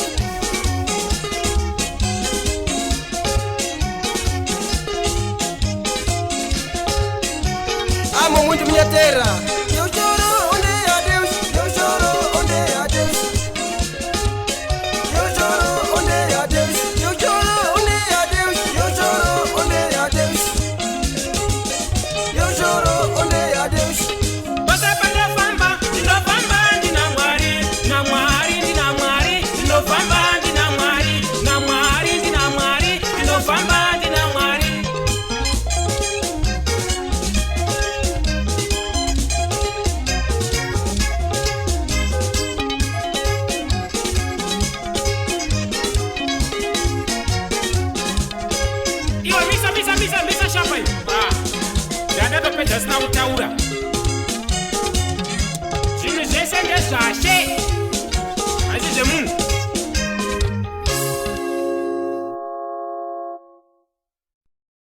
Amo muito minha terra. Eu choro onde há Deus, eu choro onde há Deus. Eu choro onde há Deus. Zvinhu kutaura zvinhu zvese ndezvashe asi zvemunhu